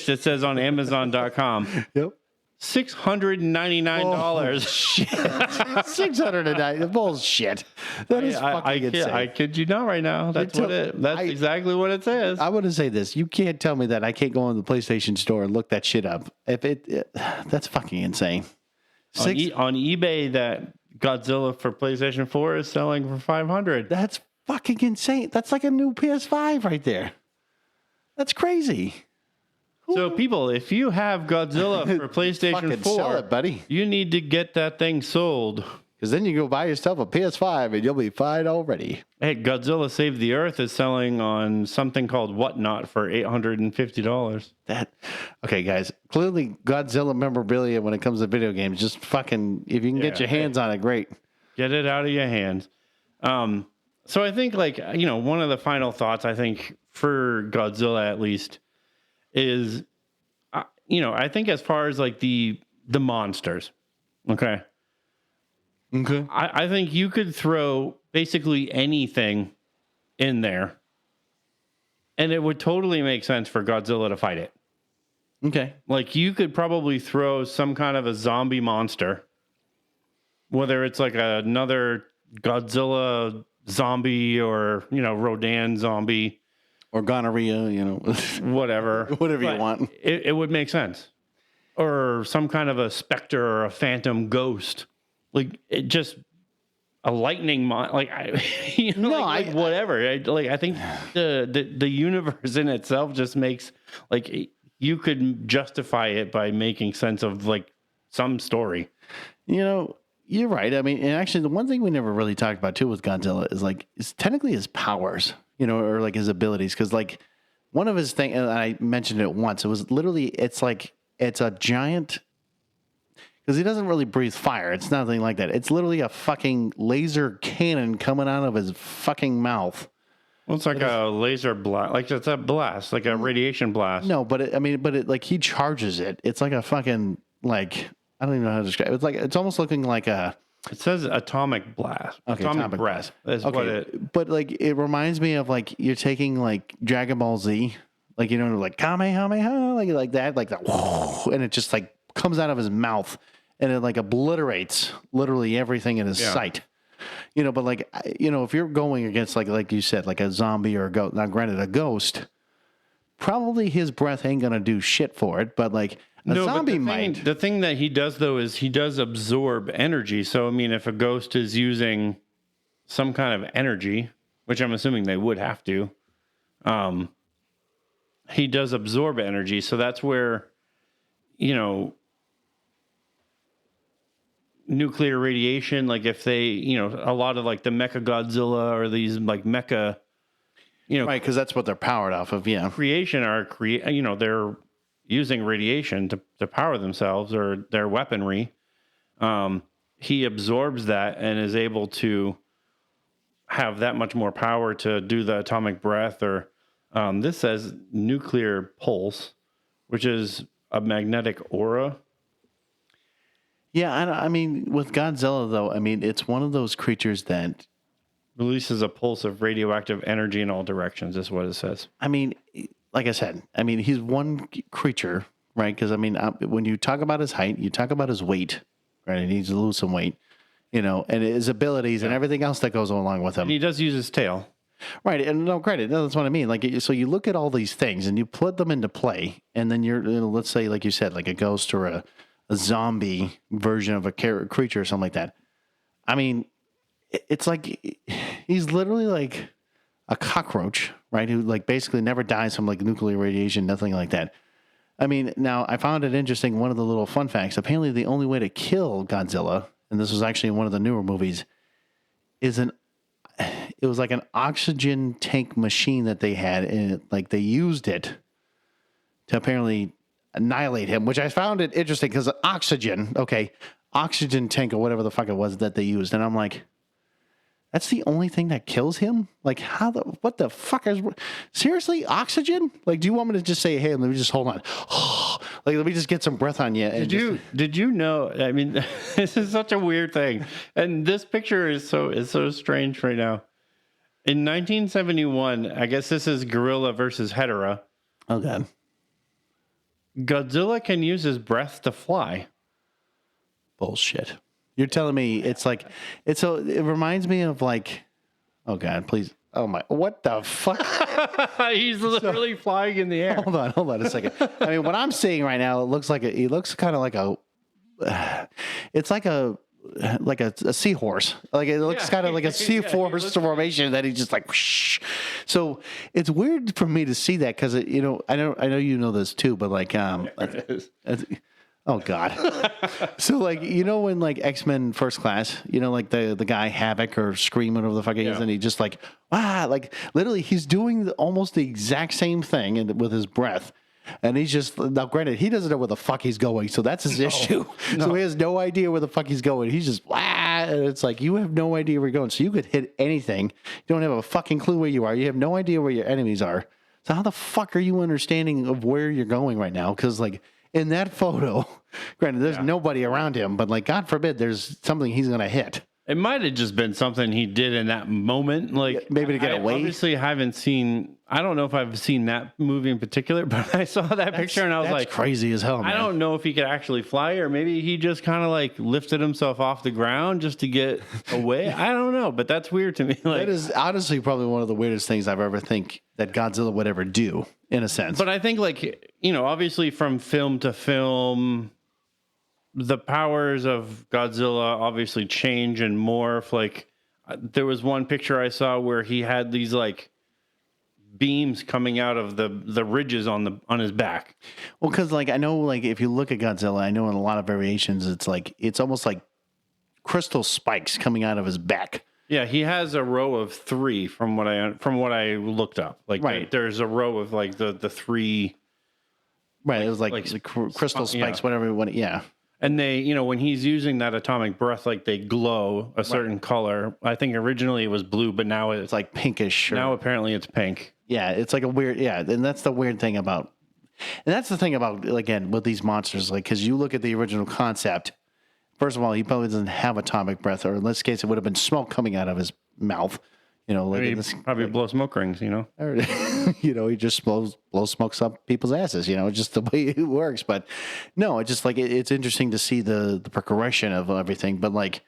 it says on Amazon.com. Yep. $699. Shit. $609. Bullshit. That is fucking insane. I kid you not right now. That's exactly what it says. I want to say this. You can't tell me that I can't go in the PlayStation store and look that shit up. That's fucking insane. On eBay, that Godzilla for PlayStation 4 is selling for $500. That's fucking insane. That's like a new PS5 right there. That's crazy. So, people, if you have Godzilla for PlayStation 4, sell it, buddy. You need to get that thing sold. Because then you go buy yourself a PS5 and you'll be fine already. Hey, Godzilla Save the Earth is selling on something called Whatnot for $850. Okay, guys. Clearly, Godzilla memorabilia when it comes to video games, just fucking, if you can get your hands on it, great. Get it out of your hands. So I think, like, one of the final thoughts, I think, for Godzilla at least, is, I think as far as like the monsters, okay. I think you could throw basically anything in there, and it would totally make sense for Godzilla to fight it. Okay, like you could probably throw some kind of a zombie monster, whether it's like another Godzilla zombie or Rodan zombie. Or gonorrhea, whatever you want. It would make sense. Or some kind of a specter or a phantom ghost. Like, it just a lightning whatever. I think the universe in itself just makes, like, you could justify it by making sense of, like, some story. You're right. I mean, and actually, the one thing we never really talked about too with Godzilla is like, it's technically his powers. Or like his abilities. Because like one of his things, and I mentioned it once, it was literally, it's a giant, because he doesn't really breathe fire. It's nothing like that. It's literally a fucking laser cannon coming out of his fucking mouth. Well, it's like a laser blast, like it's a blast, like a radiation blast. No, but like he charges it. It's like a fucking, like, I don't even know how to describe it. It's like, it's almost looking like a, it says atomic blast. Okay, atomic breath. That's what it. But like, it reminds me of like you're taking like Dragon Ball Z, like like Kamehameha, like that, like that, and it just like comes out of his mouth, and it like obliterates literally everything in his sight. But like, if you're going against like you said, like a zombie or a ghost. Now, granted, a ghost, probably his breath ain't gonna do shit for it, but like. Zombie might. The thing that he does, though, is he does absorb energy. So, I mean, if a ghost is using some kind of energy, which I'm assuming they would have to, he does absorb energy. So that's where, nuclear radiation, like if they, a lot of like the Mecha Godzilla or these like mecha, right, because that's what they're powered off of, creation they're using radiation to power themselves or their weaponry. He absorbs that and is able to have that much more power to do the atomic breath, or this says nuclear pulse, which is a magnetic aura. Yeah, I mean, with Godzilla, though, I mean, it's one of those creatures that releases a pulse of radioactive energy in all directions, is what it says. I mean, like I said, he's one creature, right? Because, when you talk about his height, you talk about his weight, right? He needs to lose some weight. and his abilities and everything else that goes along with him. And he does use his tail. Right. And no credit. That's what I mean. Like, so you look at all these things and you put them into play, and then let's say, like you said, like a ghost or a zombie version of a creature or something like that. I mean, it's like he's literally like a cockroach, right? Who like basically never dies from like nuclear radiation, nothing like that. I mean, now I found it interesting. One of the little fun facts, apparently the only way to kill Godzilla, and this was actually in one of the newer movies, is it was like an oxygen tank machine that they had, and like they used it to apparently annihilate him, which I found it interesting because oxygen tank or whatever the fuck it was that they used. And I'm like, that's the only thing that kills him? Like, what the fuck seriously, oxygen? Like, do you want me to just say, hey, let me just hold on. Like, let me just get some breath on you. Did you know, I mean, this is such a weird thing. And this picture is so strange right now. In 1971, I guess this is Gorilla versus Ghidorah. Oh, God. Godzilla can use his breath to fly. Bullshit. You're telling me it reminds me of like, oh God, please. Oh my, what the fuck? He's literally flying in the air. Hold on a second. I mean, what I'm seeing right now, it looks kind of like it's like a seahorse. Like it looks kind of like a seahorse formation that he's just like, whoosh. So it's weird for me to see that because I know you know this too, but like oh God. So like, when like X-Men First Class, like the guy Havoc or Scream, whatever the fuck he is, and he just like, like literally he's doing almost the exact same thing with his breath. And he's just, now granted, he doesn't know where the fuck he's going, so that's his issue. No. So he has no idea where the fuck he's going. He's just, and it's like, you have no idea where you're going. So you could hit anything. You don't have a fucking clue where you are. You have no idea where your enemies are. So how the fuck are you understanding of where you're going right now? Because like, in that photo, granted, there's nobody around him, but like, God forbid, there's something he's going to hit. It might have just been something he did in that moment. Like maybe to get away. Obviously, I don't know if I've seen that movie in particular, but I saw that picture and I was like, crazy as hell, man. I don't know if he could actually fly, or maybe he just kind of like lifted himself off the ground just to get away. I don't know, but that's weird to me. Like, that is honestly probably one of the weirdest things I've ever think that Godzilla would ever do, in a sense. But I think like, obviously from film to film, the powers of Godzilla obviously change and morph. Like there was one picture I saw where he had these like beams coming out of the ridges on his back. Well, because like I know, like if you look at Godzilla, I know in a lot of variations, it's almost like crystal spikes coming out of his back. Yeah, he has a row of 3 from what I looked up. Like there's a row of like the 3. Right, it was like crystal spikes, whatever. Yeah. And they, when he's using that atomic breath, like they glow a certain color. I think originally it was blue, but now it's like pinkish. Now apparently it's pink. Yeah, it's like a weird, and that's the weird thing about, again, with these monsters, like, because you look at the original concept, first of all, he probably doesn't have atomic breath, or in this case, it would have been smoke coming out of his mouth. Like probably blow smoke rings, Or, he just blows smokes up people's asses, just the way it works. But no, it's just like, it's interesting to see the progression of everything. But like,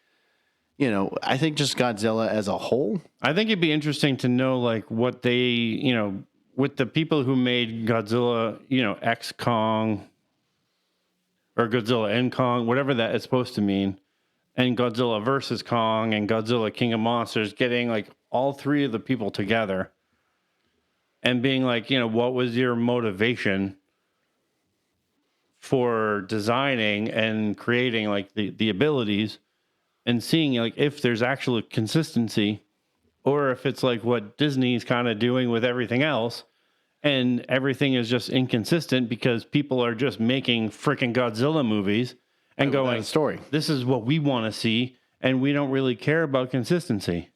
I think just Godzilla as a whole. I think it'd be interesting to know like what they, with the people who made Godzilla, X Kong or Godzilla and Kong, whatever that is supposed to mean, and Godzilla versus Kong and Godzilla King of Monsters, getting like all 3 of the people together and being like, what was your motivation for designing and creating like the abilities, and seeing like if there's actual consistency, or if it's like what Disney's kind of doing with everything else, and everything is just inconsistent because people are just making freaking Godzilla movies and going, story. This is what we want to see, and we don't really care about consistency.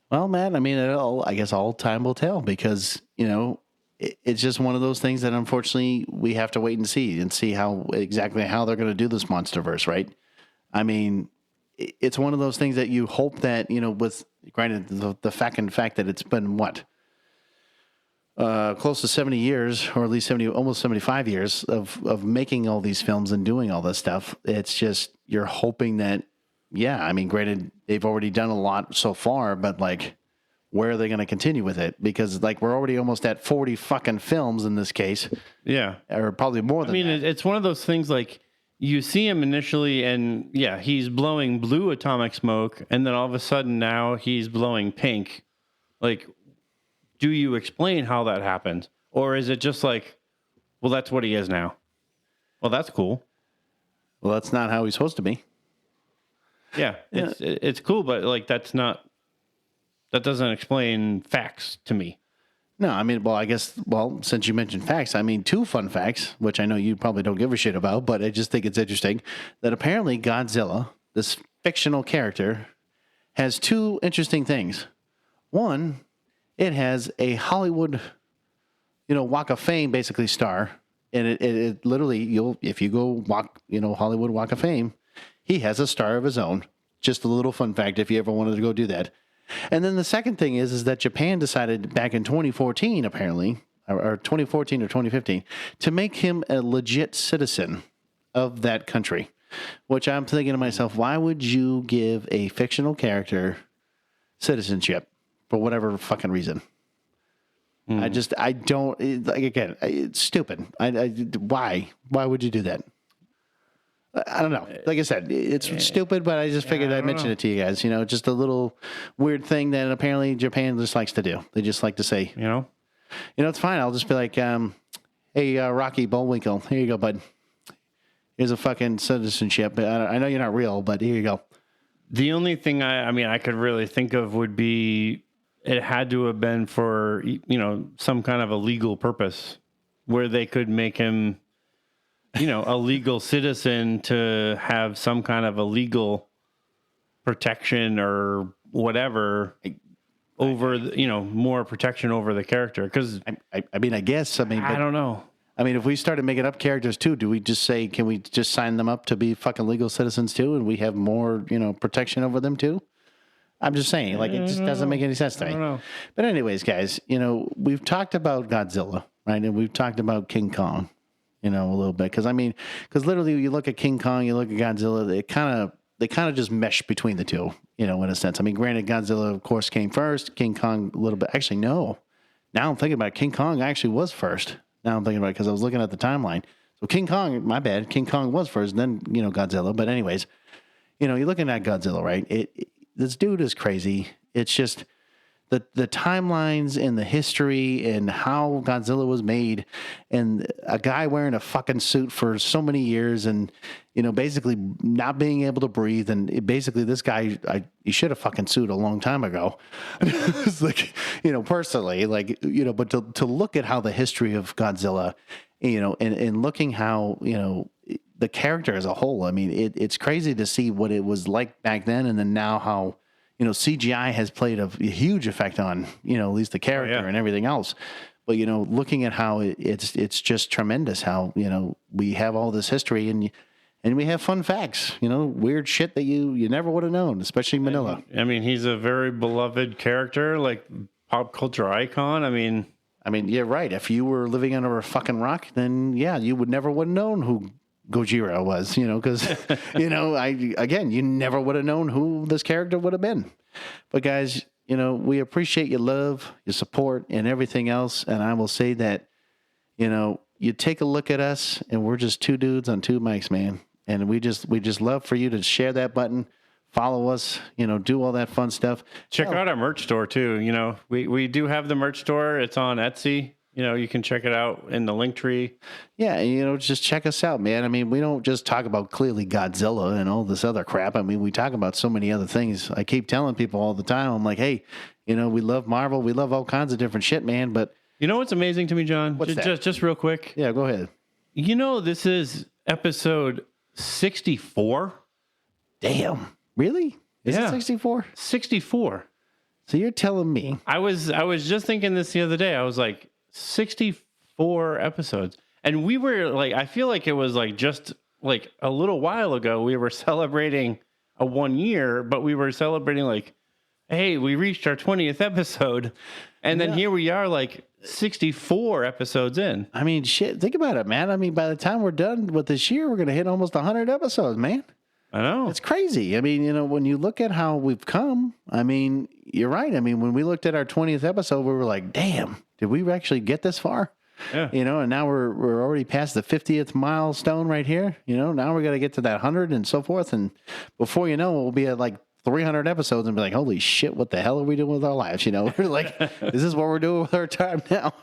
Well, man, I mean, I guess all time will tell, because, it's just one of those things that unfortunately we have to wait and see how they're going to do this Monsterverse, right? I mean, it's one of those things that you hope that, with granted the fact that it's been close to 70 years, or at least almost 75 years of making all these films and doing all this stuff. It's just, you're hoping that yeah, I mean, granted, they've already done a lot so far, but like, where are they going to continue with it? Because like, we're already almost at 40 fucking films in this case. Yeah. Or probably more than that. It's one of those things like you see him initially and yeah, he's blowing blue atomic smoke. And then all of a sudden now he's blowing pink. Like, do you explain how that happened? Or is it just like, well, that's what he is now? Well, that's cool. Well, that's not how he's supposed to be. Yeah, it's cool, but like that doesn't explain facts to me. No, I mean, well, I guess, since you mentioned facts, I mean, 2 fun facts, which I know you probably don't give a shit about, but I just think it's interesting that apparently Godzilla, this fictional character, has 2 interesting things. One, it has a Hollywood, Walk of Fame basically star. And it literally, if you go walk, Hollywood Walk of Fame, he has a star of his own. Just a little fun fact if you ever wanted to go do that. And then the second thing is that Japan decided back in 2014, apparently, or 2014 or 2015, to make him a legit citizen of that country. Which I'm thinking to myself, why would you give a fictional character citizenship for whatever fucking reason? I don't, like, again, it's stupid. Why would you do that? I don't know. Like I said, it's stupid, but I just figured I'd mention it to you guys. Just a little weird thing that apparently Japan just likes to do. They just like to say, it's fine. I'll just be like, hey, Rocky Bullwinkle, here you go, bud. Here's a fucking citizenship. I know you're not real, but here you go. The only thing I could really think of would be it had to have been for, some kind of a legal purpose where they could make him, a legal citizen to have some kind of a legal protection or whatever over, more protection over the character. Because I guess, but I don't know. I mean, if we started making up characters too, do we just say, can we just sign them up to be fucking legal citizens too? And we have more, protection over them too? I'm just saying, like, it just doesn't make any sense to me. Know. But anyways, guys, we've talked about Godzilla, right? And we've talked about King Kong, a little bit. Because literally you look at King Kong, you look at Godzilla, they kind of just mesh between the two, in a sense. I mean, granted, Godzilla, of course, came first. King Kong a little bit. Actually, no. Now I'm thinking about it. King Kong actually was first. Now I'm thinking about it because I was looking at the timeline. So King Kong, my bad. King Kong was first, then, Godzilla. But anyways, you're looking at Godzilla, right? This dude is crazy. It's just the timelines and the history and how Godzilla was made, and a guy wearing a fucking suit for so many years, and basically not being able to breathe, and basically this guy, he should have fucking sued a long time ago. It's like, personally, like, but to look at how the history of Godzilla, and looking how the character as a whole. I mean, it's crazy to see what it was like back then, and then now how CGI has played a huge effect on at least the character and everything else. But looking at how it's just tremendous how we have all this history and we have fun facts, weird shit that you never would have known, especially Manila. I mean, he's a very beloved character, like pop culture icon. I mean, you're right. If you were living under a fucking rock, then yeah, you would have known who GODZIRRA was, because, you never would have known who this character would have been. But guys, we appreciate your love, your support, and everything else. And I will say that, you take a look at us, and we're just 2 dudes on 2 mics, man. And we just love for you to share that button, follow us, do all that fun stuff. Check out our merch store too. We do have the merch store. It's on Etsy. You can check it out in the link tree. Yeah, just check us out, man. I mean, we don't just talk about clearly Godzilla and all this other crap. I mean, we talk about so many other things. I keep telling people all the time, I'm like, hey, we love Marvel. We love all kinds of different shit, man. But what's amazing to me, John? What's that? Just real quick. Yeah, go ahead. This is episode 64. Damn. Really? Is it 64? 64. So you're telling me. I was just thinking this the other day. I was like, 64 episodes. And we were like, I feel like it was like just like a little while ago, we were celebrating a 1 year, but we were celebrating like, hey, we reached our 20th episode. And then here we are like 64 episodes in. I mean, shit, think about it, man. I mean, by the time we're done with this year, we're going to hit almost 100 episodes, man. I know. It's crazy. I mean, when you look at how we've come, I mean, you're right. I mean, when we looked at our 20th episode, we were like, damn, did we actually get this far? Yeah. And now we're already past the 50th milestone right here. Now we got to get to that 100 and so forth. And before you know, we'll be at like 300 episodes and be like, holy shit, what the hell are we doing with our lives? We're like, is this what we're doing with our time now?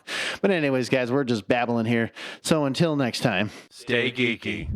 But anyways, guys, we're just babbling here. So until next time, stay geeky.